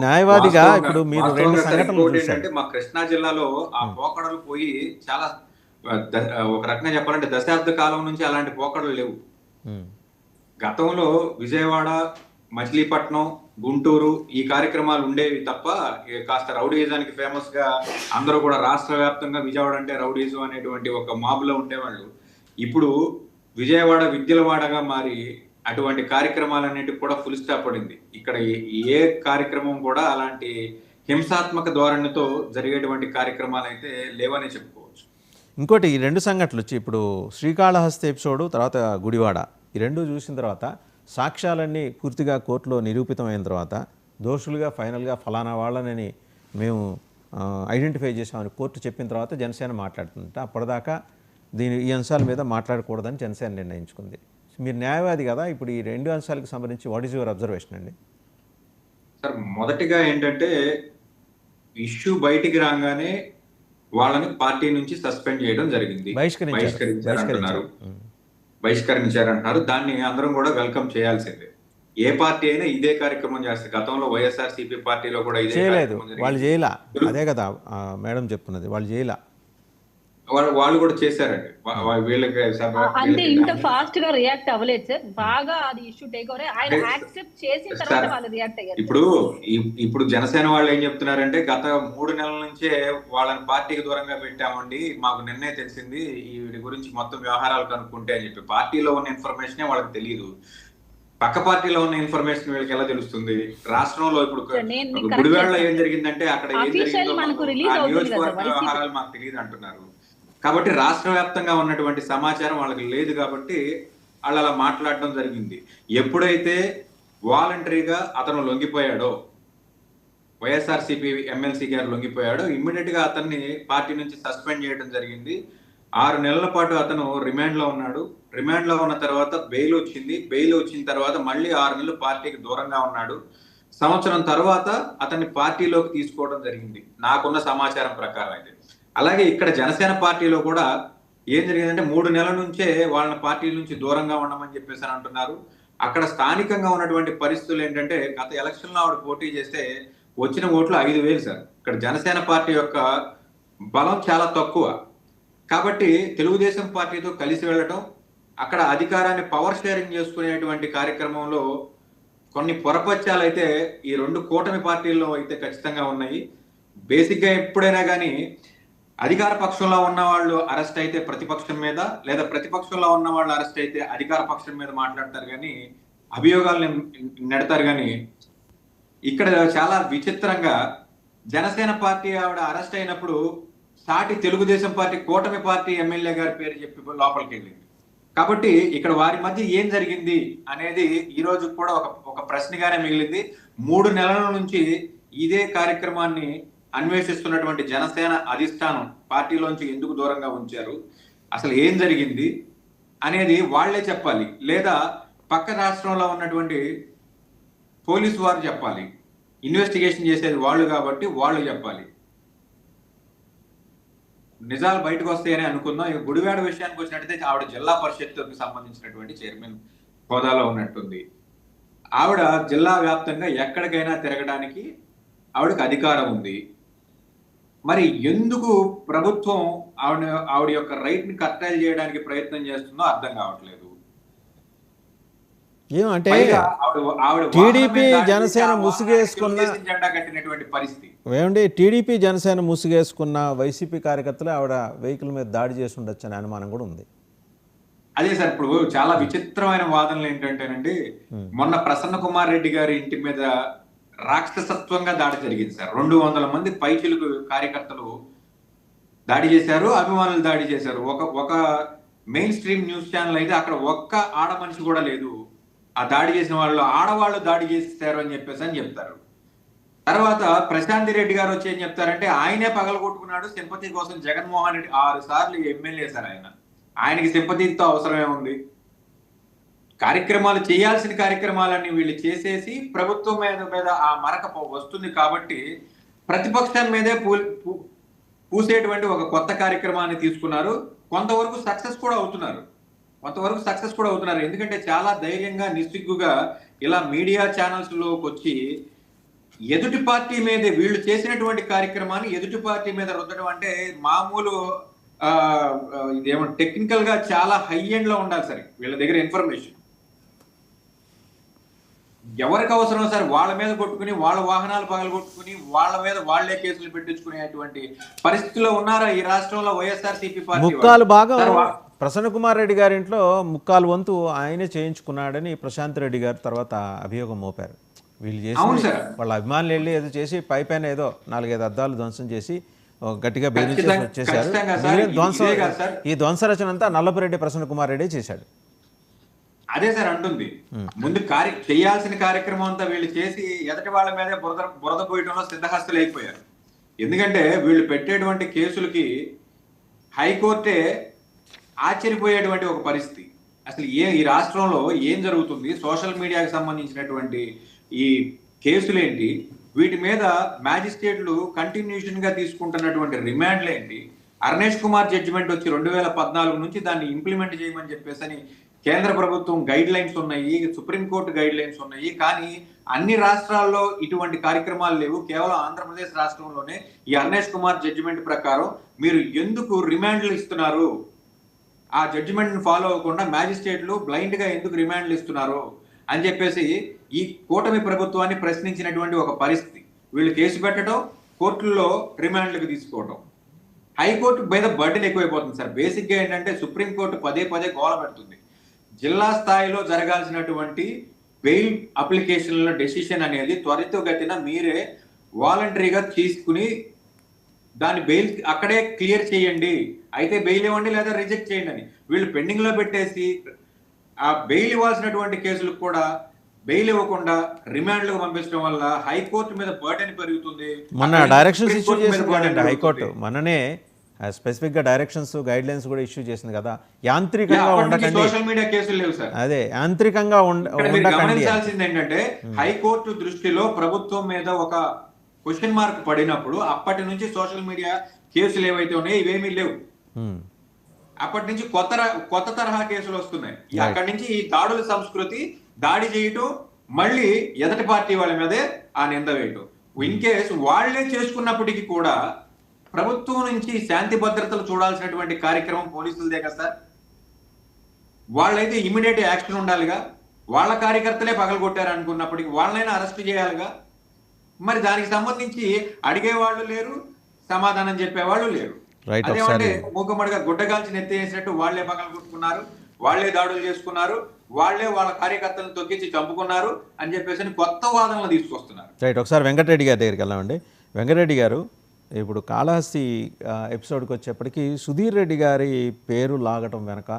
న్యాయవాదిగా ఇప్పుడు మీరు ఏంటంటే మా కృష్ణా జిల్లాలో ఆ పోకడలు పోయి చాలా ఒక రకంగా చెప్పాలంటే దశాబ్ద కాలం నుంచి అలాంటి పోకడలు లేవు. గతంలో విజయవాడ, మచిలీపట్నం, గుంటూరు ఈ కార్యక్రమాలు ఉండేవి తప్ప కాస్త రౌడీజానికి ఫేమస్ గా అందరూ కూడా రాష్ట్ర వ్యాప్తంగా విజయవాడ అంటే రౌడీజం అనేటువంటి ఒక మాబ్ లో ఉండేవాళ్ళు. ఇప్పుడు విజయవాడ విద్యలవాడగా మారి అటువంటి కార్యక్రమాలన్నిటికి కూడా ఫుల్ స్టాప్ పడింది. ఇక్కడ ఏ కార్యక్రమం కూడా అలాంటి హింసాత్మక ధోరణితో జరిగేటువంటి కార్యక్రమాలు అయితే లేవనే చెప్పుకోవచ్చు. ఇంకోటి ఈ రెండు సంఘటనలు వచ్చి ఇప్పుడు శ్రీకాళహస్తి ఎపిసోడు, తర్వాత గుడివాడ, ఈ రెండు చూసిన తర్వాత సాక్ష్యాలన్నీ పూర్తిగా కోర్టులో నిరూపితమైన తర్వాత దోషులుగా ఫైనల్గా ఫలానా వాళ్ళని మేము ఐడెంటిఫై చేసామని కోర్టు చెప్పిన తర్వాత జనసేన మాట్లాడుతుందంట. అప్పటిదాకా ఈ అంశాల మీద మాట్లాడకూడదని జనసేన నిర్ణయించుకుంది. మీరు న్యాయవాది కదా, ఇప్పుడు ఈ రెండు అంశాలకు సంబంధించి వాట్ ఈస్ యువర్ అబ్జర్వేషన్ అండి? సార్, మొదటిగా ఏంటంటే ఇష్యూ బయటికి రాగానే వాళ్ళని పార్టీ నుంచి సస్పెండ్ చేయడం జరిగింది, బహిష్కరించారంటున్నారు. దాన్ని అందరం కూడా వెల్కమ్ చేయాల్సిందే. ఏ పార్టీ అయినా ఇదే కార్యక్రమం చేస్తారు. గతంలో వైఎస్ఆర్సీపీ పార్టీలో కూడా ఇదే చేయలేదు, వాళ్ళు చేయలా. అదే కదా మేడం చెప్తున్నది, వాళ్ళు చేయలా. వాళ్ళు కూడా చేశారండి. వీళ్ళకి అంటే ఇంత ఫాస్ట్ గా రియాక్ట్ అవ్వలేదు సార్. బాగా అది ఇష్యూ టేక్ ఓవర్ ఆయన యాక్సెప్ట్ చేసిన తర్వాత వాళ్ళు రియాక్ట్ అయ్యారు. ఇప్పుడు జనసేన వాళ్ళు ఏం చెప్తున్నారంటే, గత 3 నెలల నుంచే వాళ్ళని పార్టీకి దూరంగా పెట్టామండి, మాకు నిన్నే తెలిసింది వీడి గురించి మొత్తం వ్యవహారాలు కనుక్కుంటే అని చెప్పి. పార్టీలో ఉన్న ఇన్ఫర్మేషన్ వాళ్ళకి తెలియదు, పక్క పార్టీలో ఉన్న ఇన్ఫర్మేషన్ వీళ్ళకి ఎలా తెలుస్తుంది? రాష్ట్రంలో ఇప్పుడు గుడివాడలో ఏం జరిగిందంటే అక్కడ ఏం జరిగిందో నియోజకవర్గ వ్యవహారాలు మాకు తెలియదు అంటున్నారు. కాబట్టి రాష్ట్ర వ్యాప్తంగా ఉన్నటువంటి సమాచారం వాళ్ళకి లేదు కాబట్టి వాళ్ళు అలా మాట్లాడడం జరిగింది. ఎప్పుడైతే వాలంటరీగా అతను లొంగిపోయాడో, వైఎస్ఆర్సీపీ ఎమ్మెల్సీ గారు లొంగిపోయాడో, ఇమ్మీడియట్ గా అతన్ని పార్టీ నుంచి సస్పెండ్ చేయడం జరిగింది. 6 నెలల పాటు అతను రిమాండ్ లో ఉన్నాడు. రిమాండ్ లో ఉన్న తర్వాత బెయిల్ వచ్చింది. బెయిల్ వచ్చిన తర్వాత మళ్ళీ 6 నెలలు పార్టీకి దూరంగా ఉన్నాడు. సంవత్సరం తర్వాత అతన్ని పార్టీలోకి తీసుకోవడం జరిగింది నాకున్న సమాచారం ప్రకారం అయితే. అలాగే ఇక్కడ జనసేన పార్టీలో కూడా ఏం జరిగిందంటే 3 నెలల నుంచే వాళ్ళని పార్టీ నుంచి దూరంగా ఉండమని చెప్పేసి అని అంటున్నారు. అక్కడ స్థానికంగా ఉన్నటువంటి పరిస్థితులు ఏంటంటే గత ఎలక్షన్ లో ఆవిడ పోటీ చేస్తే వచ్చిన ఓట్లు 5,000 సార్. ఇక్కడ జనసేన పార్టీ యొక్క బలం చాలా తక్కువ కాబట్టి తెలుగుదేశం పార్టీతో కలిసి వెళ్ళటం, అక్కడ అధికారాన్ని పవర్ షేరింగ్ చేసుకునేటువంటి కార్యక్రమంలో కొన్ని పొరపత్యాలు అయితే ఈ 2 కూటమి పార్టీల్లో అయితే ఖచ్చితంగా ఉన్నాయి. బేసిక్ గా ఎప్పుడైనా కానీ అధికార పక్షంలో ఉన్న వాళ్ళు అరెస్ట్ అయితే ప్రతిపక్షం మీద, లేదా ప్రతిపక్షంలో ఉన్న వాళ్ళు అరెస్ట్ అయితే అధికార పక్షం మీద మాట్లాడతారు కానీ అభియోగాలను నెడతారు. కానీ ఇక్కడ చాలా విచిత్రంగా జనసేన పార్టీ ఆవిడ అరెస్ట్ అయినప్పుడు సాటి తెలుగుదేశం పార్టీ కూటమి పార్టీ ఎమ్మెల్యే గారి పేరు చెప్పి లోపలికి వెళ్ళింది. కాబట్టి ఇక్కడ వారి మధ్య ఏం జరిగింది అనేది ఈ రోజు కూడా ఒక ప్రశ్నగానే మిగిలింది. 3 నెలల నుంచి ఇదే కార్యక్రమాన్ని అన్వేషిస్తున్నటువంటి జనసేన అధిష్టానం పార్టీలోంచి ఎందుకు దూరంగా ఉంచారు, అసలు ఏం జరిగింది అనేది వాళ్లే చెప్పాలి, లేదా పక్క రాష్ట్రంలో ఉన్నటువంటి పోలీసు వారు చెప్పాలి. ఇన్వెస్టిగేషన్ చేసేది వాళ్ళు కాబట్టి వాళ్ళు చెప్పాలి. నిజాలు బయటకు వస్తాయని అనుకుందాం. ఇక గుడివాడ విషయానికి వచ్చినట్టయితే ఆవిడ జిల్లా పరిషత్కి సంబంధించినటువంటి చైర్మన్ హోదాలో ఉన్నట్టుంది. ఆవిడ జిల్లా వ్యాప్తంగా ఎక్కడికైనా తిరగడానికి ఆవిడకి అధికారం ఉంది. మరి ఎందుకు ప్రభుత్వం ఆవిడ యొక్క రైట్ ని కట్టైల్ చేయడానికి ప్రయత్నం చేస్తుందో అర్థం కావట్లేదు. ఏమంటే టీడీపీ జనసేన ముసుగేసుకున్న జెండా కట్టినటువంటి పరిస్థితి ఏమండి, టీడీపీ జనసేన ముసుగేసుకున్న వైసీపీ కార్యకర్తలు ఆవిడ వెహికల్ మీద దాడి చేసి ఉండొచ్చు అనే అనుమానం కూడా ఉంది. అదే సార్, ఇప్పుడు చాలా విచిత్రమైన వాదనలు ఏంటంటేనండి, మొన్న ప్రసన్న కుమార్ రెడ్డి గారి ఇంటి మీద రాక్షసత్వంగా దాడి జరిగింది సార్. 200 మంది పైచిలుకు కార్యకర్తలు దాడి చేశారు, అభిమానులు దాడి చేశారు. ఒక మెయిన్ స్ట్రీమ్ న్యూస్ ఛానల్ అయితే అక్కడ ఒక్క ఆడ మనిషి కూడా లేదు. ఆ దాడి చేసిన వాళ్ళు ఆడవాళ్ళు దాడి చేస్తారు అని చెప్తారు. తర్వాత ప్రశాంత్ రెడ్డి గారు వచ్చి ఏం చెప్తారంటే ఆయనే పగలగొట్టుకున్నాడు సింపతి కోసం. జగన్మోహన్ రెడ్డి 6 సార్లు ఎమ్మెల్యే సార్, ఆయనకి సింపతితో అవసరమే ఉంది. కార్యక్రమాలు చేయాల్సిన కార్యక్రమాలన్నీ వీళ్ళు చేసేసి ప్రభుత్వం మీద ఆ మరక వస్తుంది కాబట్టి ప్రతిపక్షం మీదే పూసేటువంటి ఒక కొత్త కార్యక్రమాన్ని తీసుకున్నారు. కొంతవరకు సక్సెస్ కూడా అవుతున్నారు. ఎందుకంటే చాలా ధైర్యంగా నిస్సిగ్గుగా ఇలా మీడియా ఛానల్స్ లోకి వచ్చి ఎదుటి పార్టీ మీద వీళ్ళు చేసినటువంటి కార్యక్రమాన్ని ఎదుటి పార్టీ మీద రుద్దడం అంటే మామూలు ఇదేమో టెక్నికల్ గా చాలా హై ఎండ్ లో ఉండాలి సార్ వీళ్ళ దగ్గర ఇన్ఫర్మేషన్. ఎవరికి అవసరం సార్ వాళ్ళ మీద కొట్టుకుని, వాళ్ళ వాహనాలు పగలగొట్టుకుని, వాళ్ళ మీద వాళ్లే కేసులు పెట్టించుకునేటువంటి పరిస్థితిలో ఉన్నారా ఈ రాష్ట్రంలో వైఎస్ఆర్సీపీ పార్టీ? ముక్కాలు భాగం ప్రసన్న కుమార్ రెడ్డి గారి ఇంట్లో ముక్కాలు వంతు ఆయనే చేయించుకున్నాడని ప్రశాంత్ రెడ్డి గారు తర్వాత అభియోగం మోపారు. వీళ్ళు చేసి వాళ్ళ అభిమానులు వెళ్ళి ఏదో చేసి పైన ఏదో 4-5 అద్దాలు ధ్వంసం చేసి గట్టిగా బెదిరించేసి వచ్చేసారు. ఈ ధ్వంసరచన అంతా నల్లపురెడ్డి ప్రసన్న కుమార్ రెడ్డి చేశాడు. అదే సార్ అంటుంది. ముందు చేయాల్సిన కార్యక్రమం అంతా వీళ్ళు చేసి ఎదటి వాళ్ళ మీదే బురద పోయడంలో సిద్ధహస్తులు అయిపోయారు. ఎందుకంటే వీళ్ళు పెట్టేటువంటి కేసులకి హైకోర్టే ఆశ్చర్యపోయేటువంటి ఒక పరిస్థితి. అసలు ఈ రాష్ట్రంలో ఏం జరుగుతుంది, సోషల్ మీడియాకి సంబంధించినటువంటి ఈ కేసులేంటి, వీటి మీద మ్యాజిస్ట్రేట్లు కంటిన్యూషన్ గా తీసుకుంటున్నటువంటి రిమాండ్లు ఏంటి, అర్నేష్ కుమార్ జడ్జిమెంట్ వచ్చి 2014 నుంచి దాన్ని ఇంప్లిమెంట్ చేయమని చెప్పేసి కేంద్ర ప్రభుత్వం గైడ్ లైన్స్ ఉన్నాయి, సుప్రీంకోర్టు గైడ్ లైన్స్ ఉన్నాయి. కానీ అన్ని రాష్ట్రాల్లో ఇటువంటి కార్యక్రమాలు లేవు. కేవలం ఆంధ్రప్రదేశ్ రాష్ట్రంలోనే ఈ అర్నేష్ కుమార్ జడ్జిమెంట్ ప్రకారం మీరు ఎందుకు రిమాండ్లు ఇస్తున్నారు, ఆ జడ్జిమెంట్ ని ఫాలో అవ్వకుండా మ్యాజిస్ట్రేట్లు బ్లైండ్ గా ఎందుకు రిమాండ్లు ఇస్తున్నారు అని చెప్పేసి ఈ కూటమి ప్రభుత్వాన్ని ప్రశ్నించినటువంటి ఒక పరిస్థితి. వీళ్ళు కేసు పెట్టడం, కోర్టుల్లో రిమాండ్లకు తీసుకోవడం, హైకోర్టు మీద బర్డెన్ ఎక్కువైపోతుంది సార్. బేసిక్ గా ఏంటంటే సుప్రీంకోర్టు పదే గోల పెడుతుంది. జిల్లా స్థాయిలో జరగాల్సినటువంటి బెయిల్ అప్లికేషన్ల డెసిషన్ అనేది త్వరితగతిన మీరే వాలంటరీగా తీసుకుని దాన్ని బెయిల్ అక్కడే క్లియర్ చేయండి, అయితే బెయిల్ ఇవ్వండి లేదా రిజెక్ట్ చేయండి అని వీళ్ళు పెండింగ్ లో పెట్టేసి ఆ బెయిల్ ఇవ్వాల్సినటువంటి కేసులకు కూడా బెయిల్ ఇవ్వకుండా రిమాండ్లకు పంపించడం వల్ల హైకోర్టు మీద బర్డెన్ పెరుగుతుంది. మొన్న డైరెక్షన్స్ ఇష్యూ చేసింది హైకోర్టు. మొన్ననే స్పెసిఫిక్గా డైరెక్షన్స్ గైడ్లైన్స్ కూడా ఇష్యూ చేసింది కదా, యాంత్రికంగా ఉండకండి. సోషల్ మీడియా కేసులు లేవు సార్. అదే యాంత్రికంగా ఇక్కడ మీరు గమనించాల్సింది ఏంటంటే హైకోర్టు దృష్టిలో ప్రభుత్వం మీద ఒక క్వశ్చన్ మార్క్ పడినప్పుడు అప్పటి నుంచి సోషల్ మీడియా కేసులు ఏవైతే ఉన్నాయో ఇవేమీ లేవు. అప్పటి నుంచి కొత్త తరహా కేసులు వస్తున్నాయి. అక్కడి నుంచి ఈ దాడుల సంస్కృతి, దాడి చేయటం, మళ్ళీ ఎదటి పార్టీ వాళ్ళ మీదే ఆ నింద వేయటం. ఇన్ కేస్ వాళ్లే చేసుకున్నప్పటికీ కూడా ప్రభుత్వం నుంచి శాంతి భద్రతలు చూడాల్సినటువంటి కార్యక్రమం పోలీసులదే కదా సార్. వాళ్ళైతే ఇమీడియట్ యాక్షన్ ఉండాలిగా. వాళ్ళ కార్యకర్తలే పగలగొట్టారు అనుకున్నప్పటికీ వాళ్ళనైనా అరెస్ట్ చేయాలిగా. మరి దానికి సంబంధించి అడిగేవాళ్ళు లేరు, సమాధానం చెప్పేవాళ్ళు లేరు. అదేమంటే మూకమ్మడిగా గుడ్డగాల్చి నెత్తేసినట్టు వాళ్లే పగలగొట్టుకున్నారు, వాళ్లే దాడులు చేసుకున్నారు, వాళ్లే వాళ్ళ కార్యకర్తలను తొక్కించి చంపుకున్నారు అని చెప్పేసి కొత్త వాదనలు తీసుకొస్తున్నారు. రైట్, ఒకసారి వెంకటరెడ్డి గారి దగ్గరికి వెళ్ళామండి. వెంకటరెడ్డి గారు, ఇప్పుడు కాళహస్తి ఎపిసోడ్కి వచ్చేప్పటికి సుధీర్ రెడ్డి గారి పేరు లాగటం వెనక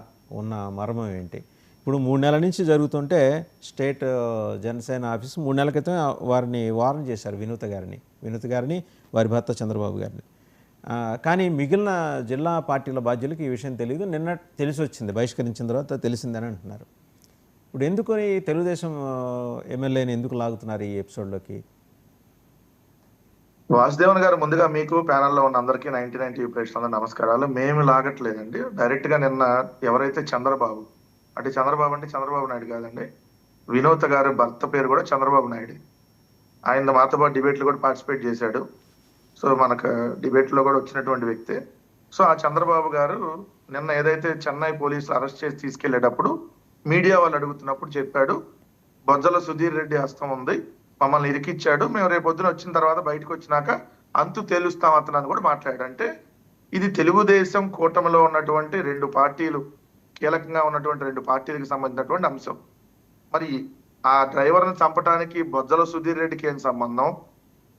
ఉన్న మర్మం ఏంటి? ఇప్పుడు 3 నెలల నుంచి జరుగుతుంటే స్టేట్ జనసేన ఆఫీస్ 3 నెలల క్రితం వారిని వార్న్ చేశారు, వినూత గారిని వారి భర్త చంద్రబాబు గారిని. కానీ మిగిలిన జిల్లా పార్టీల బాధ్యులకు ఈ విషయం తెలియదు, నిన్న తెలిసి వచ్చింది, బహిష్కరించిన తర్వాత తెలిసిందని అంటున్నారు. ఇప్పుడు ఎందుకు తెలుగుదేశం ఎమ్మెల్యేని ఎందుకు లాగుతున్నారు ఈ ఎపిసోడ్లోకి? వాసుదేవన్ గారు, ముందుగా మీకు ప్యానెల్లో ఉన్న అందరికీ 99 టీవీ ప్రేక్షకులందరూ నమస్కారాలు. మేము లాగట్లేదండి, డైరెక్ట్ గా నిన్న ఎవరైతే చంద్రబాబు అంటే చంద్రబాబు నాయుడు కాదండి, వినోద్ గారి భర్త పేరు కూడా చంద్రబాబు నాయుడు. ఆయన మాతో పాటు డిబేట్లు కూడా పార్టిసిపేట్ చేశాడు. సో మనకు డిబేట్లో కూడా వచ్చినటువంటి వ్యక్తి. సో ఆ చంద్రబాబు గారు నిన్న ఏదైతే చెన్నై పోలీసులు అరెస్ట్ చేసి తీసుకెళ్లేటప్పుడు మీడియా వాళ్ళు అడుగుతున్నప్పుడు చెప్పాడు, బొజ్జల సుధీర్ రెడ్డి హస్తం ఉంది, మమ్మల్ని ఇరికిచ్చాడు, మేము రేపు పొద్దున వచ్చిన తర్వాత బయటకు వచ్చినాక అంతు తేలుస్తాం అతను కూడా మాట్లాడాడు. అంటే ఇది తెలుగుదేశం కూటమిలో ఉన్నటువంటి 2 పార్టీలు, కీలకంగా ఉన్నటువంటి 2 పార్టీలకు సంబంధించినటువంటి అంశం. మరి ఆ డ్రైవర్ని చంపడానికి బొజ్జల సుధీర్ రెడ్డికి ఏం సంబంధం?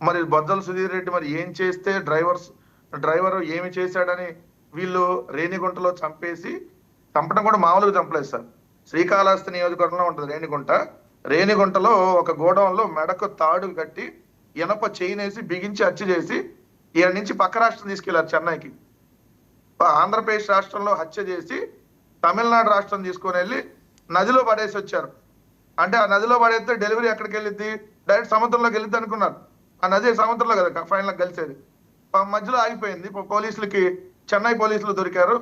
మరి బొజ్జల సుధీర్ రెడ్డి మరి ఏం చేస్తే డ్రైవర్ ఏమి చేశాడని వీళ్ళు రేణిగుంటలో చంపడం కూడా మామూలుగా చంపలేదు సార్. శ్రీకాళహస్తి నియోజకవర్గంలో ఉంటుంది రేణిగుంటలో ఒక గోడౌన్లో మెడకు తాడు కట్టి ఇనప చైన్ వేసి బిగించి హత్య చేసి ఈయన నుంచి పక్క రాష్ట్రం తీసుకెళ్లారు చెన్నైకి. ఆంధ్రప్రదేశ్ రాష్ట్రంలో హత్య చేసి తమిళనాడు రాష్ట్రం తీసుకొని వెళ్ళి నదిలో పడేసి వచ్చారు. అంటే ఆ నదిలో పడేస్తే డెలివరీ ఎక్కడికి వెళ్ళిద్ది? డైరెక్ట్ సముద్రంలోకి వెళ్ళిద్ది అనుకున్నారు. ఆ నది సముద్రంలో కదా ఫైనల్ కలిసేది. మధ్యలో ఆగిపోయింది. పోలీసులకి చెన్నై పోలీసులు దొరికారు,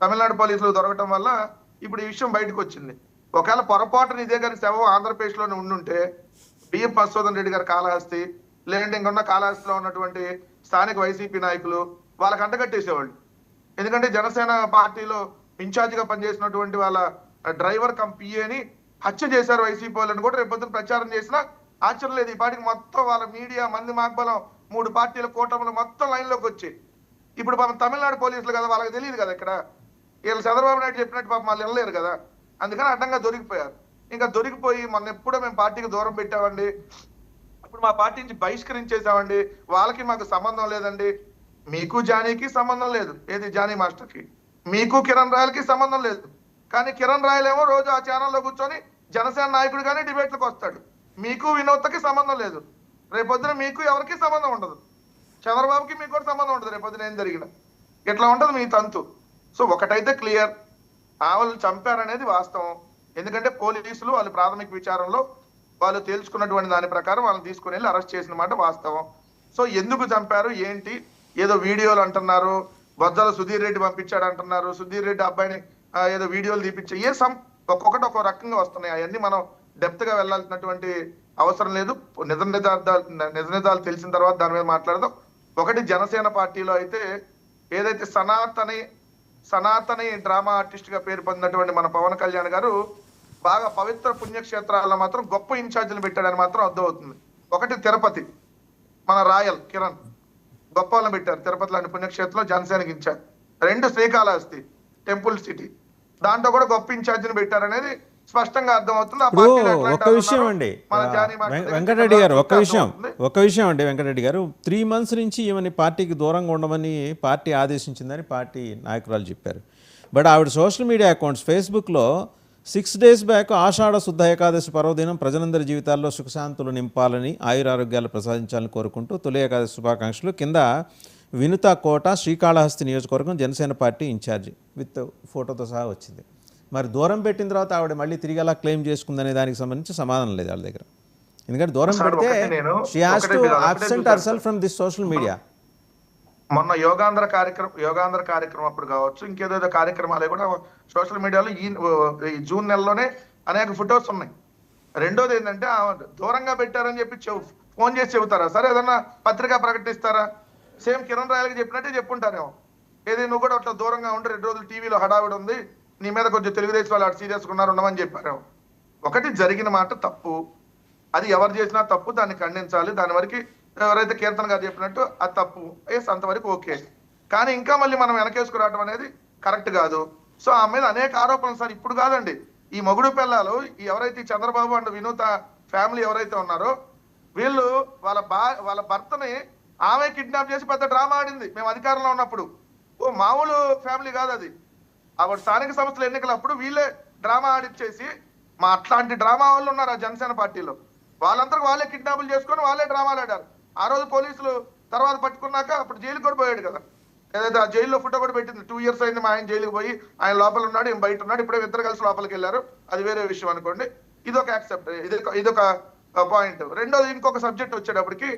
తమిళనాడు పోలీసులు దొరకటం వల్ల ఇప్పుడు ఈ విషయం బయటకు వచ్చింది. ఒకవేళ పొరపాటున ఇదే గారి శవం ఆంధ్రప్రదేశ్ లోనే ఉండుంటే బిఎం మధుసూదన్ రెడ్డి గారు కాళహస్తి, లేదంటే ఇంకొన్న కాళహస్తిలో ఉన్నటువంటి స్థానిక వైసీపీ నాయకులు వాళ్ళకి అంటగట్టేసేవాళ్ళు. ఎందుకంటే జనసేన పార్టీలో ఇన్ఛార్జిగా పనిచేసినటువంటి వాళ్ళ డ్రైవర్ కమ్ పిఏని హత్య చేశారు వైసీపీ వాళ్ళని కూడా రేపు పొద్దున ప్రచారం చేసినా ఆశ్చర్యం లేదు. ఈ పార్టీకి మొత్తం వాళ్ళ మీడియా మంది మాగ్బలం 3 పార్టీల కూటములు మొత్తం లైన్లోకి వచ్చి ఇప్పుడు పాపం తమిళనాడు పోలీసులు కదా, వాళ్ళకి తెలియదు కదా ఇక్కడ వీళ్ళు చంద్రబాబు నాయుడు చెప్పినట్టు పాపం వాళ్ళు వెళ్ళలేరు కదా, అందుకని అడ్డంగా దొరికిపోయారు. ఇంకా దొరికిపోయి మొన్న ఎప్పుడో మేము పార్టీకి దూరం పెట్టామండి, ఇప్పుడు మా పార్టీ నుంచి బహిష్కరించేసామండి, వాళ్ళకి మాకు సంబంధం లేదండి. మీకు జానీకి సంబంధం లేదు, ఏది జానీ మాస్టర్కి, మీకు కిరణ్ రాయలకి సంబంధం లేదు. కానీ కిరణ్ రాయల్ ఏమో రోజు ఆ ఛానల్లో కూర్చొని జనసేన నాయకుడు కానీ డిబేట్లకు వస్తాడు. మీకు వినోద్కి సంబంధం లేదు, రేపొద్దున మీకు ఎవరికి సంబంధం ఉండదు, చంద్రబాబుకి మీకు కూడా సంబంధం ఉండదు రేపొద్దున ఏం జరిగినా. ఇట్లా ఉంటుంది మీ తంతు. సో ఒకటైతే క్లియర్, వాళ్ళు చంపారనేది వాస్తవం. ఎందుకంటే పోలీసులు వాళ్ళు ప్రాథమిక విచారంలో వాళ్ళు తేల్చుకున్నటువంటి దాని ప్రకారం వాళ్ళని తీసుకుని వెళ్ళి అరెస్ట్ చేసిన మాట వాస్తవం. సో ఎందుకు చంపారు ఏంటి, ఏదో వీడియోలు అంటున్నారు, బొజ్జల సుధీర్ రెడ్డి పంపించాడు అంటున్నారు, సుధీర్ రెడ్డి అబ్బాయిని ఏదో వీడియోలు తీపించి ఒక్కొక్కటి ఒక్కో రకంగా వస్తున్నాయి. అవన్నీ మనం డెప్త్ గా వెళ్లాల్సినటువంటి అవసరం లేదు. నిజ నిజాలు తెలిసిన తర్వాత దాని మీద మాట్లాడదాం. ఒకటి, జనసేన పార్టీలో అయితే ఏదైతే సనాతని డ్రామా ఆర్టిస్ట్ గా పేరు పొందినటువంటి మన పవన్ కళ్యాణ్ గారు బాగా పవిత్ర పుణ్యక్షేత్రాల్లో మాత్రం గొప్ప ఇన్ఛార్జీలు పెట్టాడని మాత్రం అర్థమవుతుంది. ఒకటి తిరుపతి, మన రాయల్ కిరణ్ గొప్ప వాళ్ళని పెట్టారు తిరుపతి లాంటి పుణ్యక్షేత్రంలో జనసేనకి ఇన్ఛార్జ్. 2 శ్రీకాళహస్తి టెంపుల్ సిటీ, దాంట్లో కూడా గొప్ప ఇన్ఛార్జిని పెట్టారనేది స్పష్టంగా అర్థమవుతుంది. ఒక్క విషయం అండి వెంకటరెడ్డి గారు, ఒక్క విషయం అండి వెంకటరెడ్డి గారు, 3 months నుంచి ఈమెని పార్టీకి దూరంగా ఉండమని పార్టీ ఆదేశించిందని పార్టీ నాయకురాలు చెప్పారు. బట్ ఆవిడ సోషల్ మీడియా అకౌంట్స్ ఫేస్బుక్లో 6 days బ్యాక్ ఆషాఢ శుద్ధ ఏకాదశి పర్వదినం ప్రజలందరి జీవితాల్లో సుఖశాంతులు నింపాలని, ఆయురారోగ్యాలు ప్రసాదించాలని కోరుకుంటూ తొలి ఏకాదశి శుభాకాంక్షలు కింద వినుత కోట శ్రీకాళహస్తి నియోజకవర్గం జనసేన పార్టీ ఇన్ఛార్జి విత్ ఫోటోతో సహా వచ్చింది. మరి దూరం పెట్టిన తర్వాత ఆవిడ మళ్ళీ తిరిగి అలా క్లెయిమ్ చేసుకుందనే దానికి సంబంధించి సమాధానం లేదు వాళ్ళ దగ్గర. ఎందుకంటే దూరం పెడితే she has to absent herself from this social media. మొన్న యోగాంధ్ర కార్యక్రమం అప్పుడు కావచ్చు, ఇంకేదో కార్యక్రమాలు కూడా సోషల్ మీడియాలో ఈ జూన్ నెలలోనే అనేక ఫొటోస్ ఉన్నాయి. రెండోది ఏంటంటే దూరంగా పెట్టారని చెప్పి ఫోన్ చేసి చెబుతారా? సరే ఏదన్నా పత్రికా ప్రకటిస్తారా? సేమ్ కిరణ్ రాయలకి చెప్పినట్టే చెప్పుంటారేమో, ఏది నువ్వు కూడా అట్లా దూరంగా ఉండి 2 రోజులు టీవీలో హడావిడి ఉంది, నీ మీద కొంచెం తెలుగుదేశం వాళ్ళు అటు సీరియస్గా ఉన్నారు ఉండమని చెప్పారేమో. ఒకటి జరిగిన మాట తప్పు, అది ఎవరు చేసినా తప్పు, దాన్ని ఖండించాలి. దాని వరకు ఎవరైతే కీర్తన గారు చెప్పినట్టు అది తప్పు, అంతవరకు ఓకే. కానీ ఇంకా మళ్ళీ మనం వెనకేసుకురావడం అనేది కరెక్ట్ కాదు. సో ఆ మీద అనేక ఆరోపణలు సార్. ఇప్పుడు కాదండి, ఈ మొగుడు పిల్లలు ఎవరైతే చంద్రబాబు అండ్ వినూత ఫ్యామిలీ ఎవరైతే ఉన్నారో వీళ్ళు వాళ్ళ భర్తని ఆమె కిడ్నాప్ చేసి పెద్ద డ్రామా ఆడింది మేము అధికారంలో ఉన్నప్పుడు. మామూలు ఫ్యామిలీ కాదు అది. ఆవిడ స్థానిక సంస్థల ఎన్నికలప్పుడు వీళ్ళే డ్రామా ఆడిచ్చేసి, మా అట్లాంటి డ్రామా వాళ్ళు ఉన్నారు ఆ జనసేన పార్టీలో, వాళ్ళందరూ వాళ్ళే కిడ్నాపులు చేసుకొని వాళ్ళే డ్రామాలు ఆడారు. ఆ రోజు పోలీసులు తర్వాత పట్టుకున్నాక అప్పుడు జైలుకి కూడా పోయాడు కదా, ఏదైతే ఆ జైల్లో ఫోటో కూడా పెట్టింది. 2 years అయింది మా ఆయన జైలుకి పోయి, ఆయన లోపల ఉన్నాడు, ఈయన బయట ఉన్నాడు, ఇప్పుడే ఇద్దరు కలిసి లోపలికి వెళ్ళారు, అది వేరే విషయం అనుకోండి. ఇదొక యాక్సెప్ట్, ఇదొక పాయింట్. రెండోది ఇంకొక సబ్జెక్ట్ వచ్చేటప్పటికి,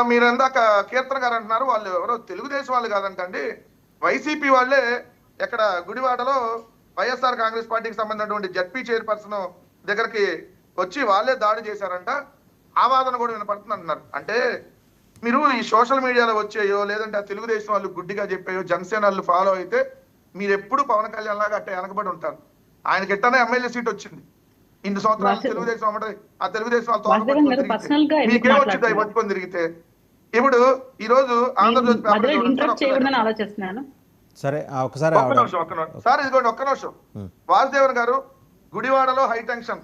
మీరు ఇందాక కీర్తన గారు అంటున్నారు వాళ్ళు ఎవరో తెలుగుదేశం వాళ్ళు కాదంటండి, వైసీపీ వాళ్ళే ఎక్కడ గుడివాడలో వైఎస్ఆర్ కాంగ్రెస్ పార్టీకి సంబంధించినటువంటి జడ్పీ చైర్పర్సన్ దగ్గరికి వచ్చి వాళ్ళే దాడి చేశారంట, ఆ వాదన కూడా వినపడుతుంది అంటున్నారు. అంటే మీరు ఈ సోషల్ మీడియాలో వచ్చేయో లేదంటే ఆ తెలుగుదేశం వాళ్ళు గుడ్డిగా చెప్పేయో జనసేన వాళ్ళు ఫాలో అయితే మీరు ఎప్పుడు పవన్ కళ్యాణ్ లాగా అట్టే వెనకబడి ఉంటారు. ఆయనకి ఎట్టనే ఎమ్మెల్యే సీట్ వచ్చింది, 2 సంవత్సరాలు తెలుగుదేశం అమ్మటే ఆ తెలుగుదేశం వాళ్ళు మీకేమొచ్చింది అవి పట్టుకొని తిరిగితే. ఇప్పుడు ఈ రోజు ఆంధ్రజ్యోతి సరే ఒకసారి సార్ ఇదిగోండి ఒక్క నిమిషం. వాసుదేవన్ గారు, గుడివాడలో high tension,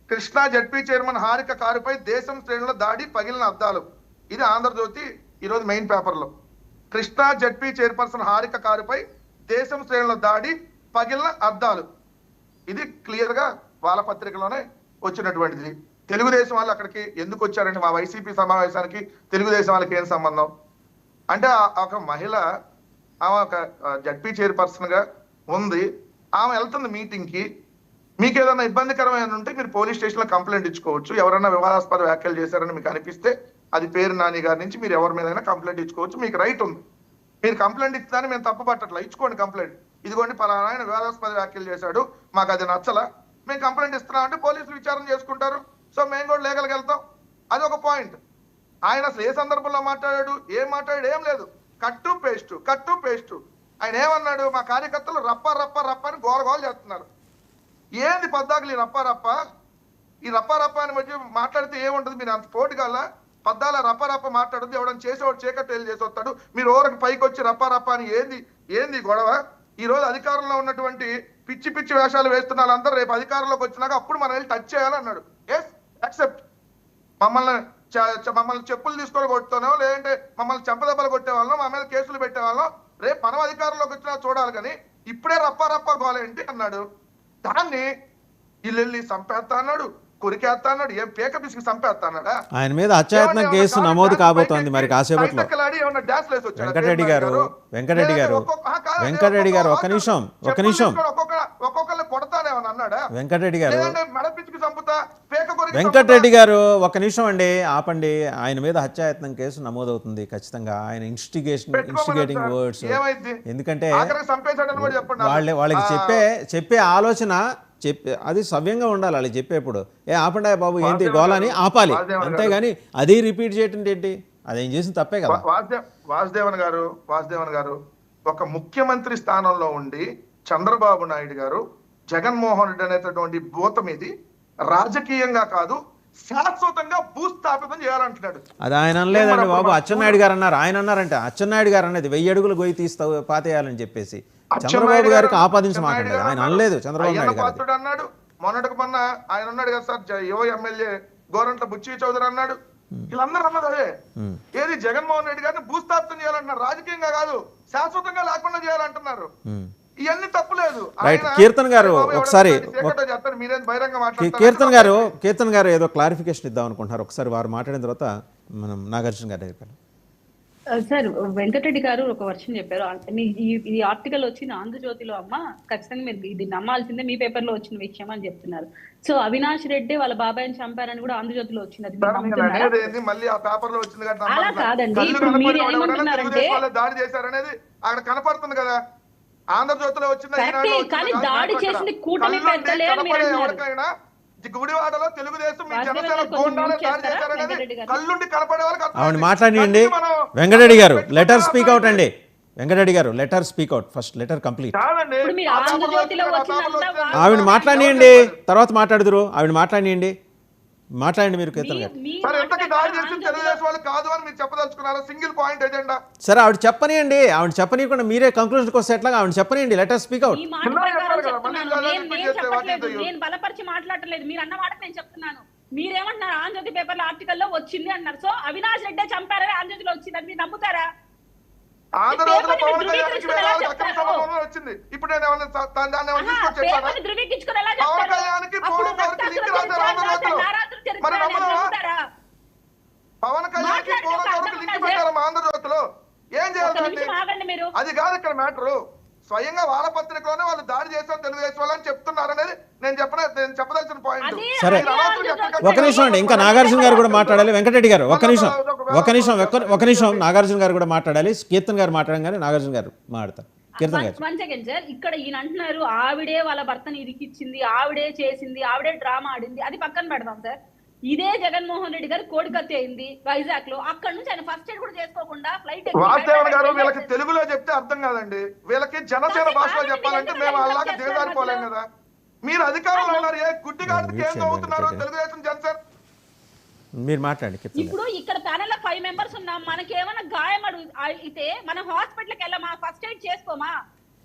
Krishna ZP chairman Harika కారుపై దేశం శ్రేణుల దాడి, పగిలిన అద్దాలు. ఇది ఆంధ్రజ్యోతి ఈరోజు మెయిన్ పేపర్ లో. కృష్ణా జడ్పీ చైర్పర్సన్ హారిక కారుపై దేశం శ్రేణుల దాడి, పగిలిన అద్దాలు. ఇది క్లియర్ గా వాళ్ళ పత్రికలోనే వచ్చినటువంటిది. తెలుగుదేశం వాళ్ళు అక్కడికి ఎందుకు వచ్చారంటే మా వైసీపీ సమావేశానికి తెలుగుదేశం వాళ్ళకి ఏం సంబంధం అంటే, ఒక మహిళ ఆమె ఒక జడ్పీ చైర్పర్సన్ గా ఉంది, ఆమె వెళ్తుంది మీటింగ్ కి. మీకు ఏదైనా ఇబ్బందికరమైన ఉంటే మీరు పోలీస్ స్టేషన్ లో కంప్లైంట్ ఇచ్చుకోవచ్చు. ఎవరైనా వివాదాస్పద వ్యాఖ్యలు చేశారని మీకు అనిపిస్తే అది పేరు నాని గారి నుంచి మీరు ఎవరి మీద కంప్లైంట్ ఇచ్చుకోవచ్చు, మీకు రైట్ ఉంది. మీరు కంప్లైంట్ ఇస్తారని మేము తప్పు పట్టట్లా, ఇచ్చుకోండి కంప్లైంట్. ఇదిగోండి పలానా ఆయన వివాదాస్పద వ్యాఖ్యలు చేశాడు, మాకు అది నచ్చలా, మేము కంప్లైంట్ ఇస్తున్నాం అంటే పోలీసులు విచారణ చేసుకుంటారు. సో మేము కూడా లీగల్కి వెళ్తాం. అది ఒక పాయింట్. ఆయన అసలు ఏ సందర్భంలో మాట్లాడాడు, ఏం లేదు, కట్టు పేస్టు. ఆయన ఏమన్నాడు, మా కార్యకర్తలు రప్ప అని గోల చేస్తున్నారు. ఏంది పద్దాకులు ఈ రప్ప ఈ రప్ప అని మధ్య మాట్లాడితే ఏముంటుంది? మీరు అంత పోటీగల పద్దాల రప్ప మాట్లాడుతుంది, ఎవడని చేసేవాడు చీకటి చేసి వస్తాడు, మీరు ఓరకు పైకి వచ్చి రప్ప అని ఏంది గొడవ? ఈ రోజు అధికారంలో ఉన్నటువంటి పిచ్చి వేషాలు వేస్తున్న వాళ్ళందరూ రేపు అధికారంలోకి వచ్చినాక అప్పుడు మనం వెళ్ళి టచ్ చేయాలన్నాడు. Yes accept. మమ్మల్ని చెప్పులు తీసుకొని కొట్టుతానో లేదంటే మమ్మల్ని చెంపదెబ్బలు కొట్టేవాళ్ళం, మా మీద కేసులు పెట్టేవాళ్ళం, రేపు మనం అధికారంలోకి వచ్చినా చూడాలి, కానీ ఇప్పుడే రప్ప గోలేంటి అన్నాడు. దాన్ని ఇల్లు చంపేస్తా అన్నాడు, కొరికేస్తా అన్నాడు, ఏం పేక పిసికి చంపేస్తా అన్నాడా? ఆయన మీద హత్యాయత్నం కేసు నమోదు కాబోతోంది మరి కాసేపట్లో. వెంకటరెడ్డి గారు ఒక నిమిషం ఒక్కొక్కరిని కొడతానేమని అన్నాడా? వెంకటరెడ్డి గారు మెడపిచ్చికి చంపుతా, పేక కొరికి వెంకటరెడ్డి గారు ఒక నిమిషం అండి, ఆపండి. ఆయన మీద హత్యాయత్నం కేసు నమోదవుతుంది ఖచ్చితంగా. ఆయన ఇన్స్టిగేటింగ్ వర్డ్స్, ఎందుకంటే వాళ్ళకి చెప్పే ఆలోచన అది సవ్యంగా ఉండాలి. వాళ్ళకి చెప్పేప్పుడు ఆపండి బాబు ఏంటి గోళని ఆపాలి, అంతేగాని అది రిపీట్ చేయటం ఏంటి? అదేం చేసిన తప్పే కదా. వాసుదేవన్ గారు ఒక ముఖ్యమంత్రి స్థానంలో ఉండి చంద్రబాబు నాయుడు గారు జగన్మోహన్ రెడ్డి అనేటటువంటి భూతం ఇది రాజకీయంగా కాదు శాశ్వతంగా భూస్థాపితం చేయాలంటున్నాడు. అది ఆయన అనలేదండి బాబు, అచ్చెన్నాయుడు గారు అన్నారు. ఆయన అన్నారంటే అచ్చెన్నాయుడు గారు అనేది 1000 అడుగులు గొయ్యి తీస్తావు పాతేయాలని చెప్పేసి చంద్రబాబు గారికి ఆపాదించమాకండి. ఆయన అనలేదు చంద్రబాబు నాయుడు గారు అన్నాడు. మొన్నటికి మొన్న ఆయన ఉన్నాడు కదా సార్, యువ ఎమ్మెల్యే గోరంట్ల బుచ్చి చౌదరి అన్నాడు. వీళ్ళందరూ అన్నది అదే, ఏది జగన్మోహన్ రెడ్డి గారిని భూస్థాపితం చేయాలంటున్నారు, రాజకీయంగా కాదు శాశ్వతంగా లేకుండా చేయాలంటున్నారు. ఇవన్నీ తప్పులేదు. కీర్తన్ గారు ఒకసారి కీర్తన్ గారు ఏదో క్లారిఫికేషన్ ఇద్దాం అనుకుంటున్నారు. ఒకసారి వారు మాట్లాడిన తర్వాత మనం నాగార్జున గారి దగ్గర సార్ వెంకటరెడ్డి గారు ఒక వర్షన్ చెప్పారు. ఈ ఆర్టికల్ వచ్చింది ఆంధ్రజ్యోతిలో అమ్మ, ఖచ్చితంగా మీరు ఇది నమ్మాల్సిందే, మీ పేపర్ లో వచ్చిన విషయం అని చెప్తున్నారు. సో అవినాష్ రెడ్డి వాళ్ళ బాబాయ్ని చంపారని కూడా ఆంధ్రజ్యోతిలో వచ్చింది. అది మీరు నమ్ముతున్నారా? మళ్ళీ ఆ పేపర్ లో వచ్చింది కదా, అలా కాదండి. ఇప్పుడు మీరు ఏమంటున్నారంటే దాడి చేశారనేది అక్కడ కనపడుతుంది కదా, ఆంధ్రజ్యోతిలో వచ్చింది. కానీ దాడి చేసింది కూటమి పెద్దలే అని మీరు అంటున్నారు. గుడివాడలో తెలుగుదేశం మీ జనసేన గోండాలే దాడి చేశారనేది కళ్ళుండి కనపడే వాళ్ళకి ఆవిడ మాట్లాడియండి. వెంకటరెడ్డి గారు లెటర్ స్పీక్ అవుట్ అండి. వెంకటరెడ్డి గారు letter speak out, first letter complete. ఇప్పుడు మీరు ఆంధ్రజ్యోతిలో వచ్చిందంతా ఆవిడ మాట్లాడియండి, తర్వాత మాట్లాడుదురు. ఆవిడ మాట్లాడియండి, మాట్లాడండి మీరు కీర్తన గారు. సరే, ఎంతకి దాడి చేసింది తెలుగుదేశం వాళ్ళు కాదు అని మీరు చెప్పదలుచుకున్నారా? Single point agenda. సరే ఆవిడ చెప్పనియండి, ఆవిడ చెప్పనీయకుండా మీరే కంక్లూజన్కి వస్తే ఎట్లా? ఆవిడ చెప్పనియండి, లెటర్ స్పీక్ అవుట్. ఈ మాట ప్రకారం చెప్తున్నాను. నేను చెప్పట్లేదు, నేను బలపరిచి మాట్లాడలేదు. మీరు అన్న మాట నేను చెప్తున్నాను. మీరేమంటున్నారు? ఆంధ్రజ్యోతి పేపర్ లో ఆర్టికల్లో వచ్చింది అన్నారు. సో అవినాష్ రెడ్డి చంపారని ఆంధ్రజ్యోతిలో వచ్చింది అని మీరు నమ్ముతారా? ఆంధ్రజ్యోతిలో పవన్ కళ్యాణ్కి వేరే అక్రమ సంబంధం వచ్చింది. ఇప్పుడు నేను దాన్ని తీసుకొచ్చి చెప్పాను. పవన్ కళ్యాణ్కి పూర్వం గారికి లింక్ రాశారు ఆంధ్రజ్యోతిలో. మరి నమ్ముదామా? పవన్ కళ్యాణ్కి పూర్వం గారికి లింక్ పెట్టారు ఆంధ్రజ్యోతిలో. ఏం చేయాలి? అది కాదు ఇక్కడ మ్యాటరు. స్వయంగా వాళ్ళ పత్రికలోనే వాళ్ళు దాడి చేశారు తెలుగుదేశం వాళ్ళు అని చెప్తున్నారు అనేది నేను చెప్పదలసిన పాయింట్. సరే ఒక నిమిషం అండి, ఇంకా నాగార్జున గారు కూడా మాట్లాడాలి. వెంకటరెడ్డి గారు ఒక నిమిషం నాగార్జున గారు కూడా మాట్లాడాలి. కీర్తన్ గారు మాట్లాడగానే నాగార్జున గారు మాట్లాడతారు. కీర్తన్ గారు. 1 సెకండ్ సార్. ఇక్కడ ఈయన అంటున్నారు ఆవిడే వాళ్ళ భర్తని ఇరికిచ్చింది, ఆవిడే చేసింది, ఆవిడే డ్రామా ఆడింది. అది పక్కన పెడదాం సార్. ఇదే జగన్మోహన్ రెడ్డి గారు కోడికత్తి అయింది వైజాగ్ లో. అక్కడ నుంచి ఆయన ఫస్ట్ ఎయిడ్ కూడా చేసుకోకుండా ఫ్లైట్ వాస్తవం గారు వీళ్ళకి తెలుగులో చెప్తే అర్థం కాదండి. వీళ్ళకి జనసేన భాషలో చెప్పాలంటే మేము అలాగే దిగజారిపోలేం కదా. మీరు అధికారంలో ఉన్నారు, ఏ గుడ్డిగాడికి ఏం అవుతున్నారు తెలుగుదేశం జనసేన? మీరు మాట్లాడండి. ఇప్పుడు ఇక్కడ ప్యానెల్ లో 5 మెంబర్స్ ఉన్నాం. మనకి ఏమైనా గాయం అయితే మనం హాస్పిటల్కి వెళ్ళామా? ఫస్ట్ ఎయిడ్ చేసుకోమా?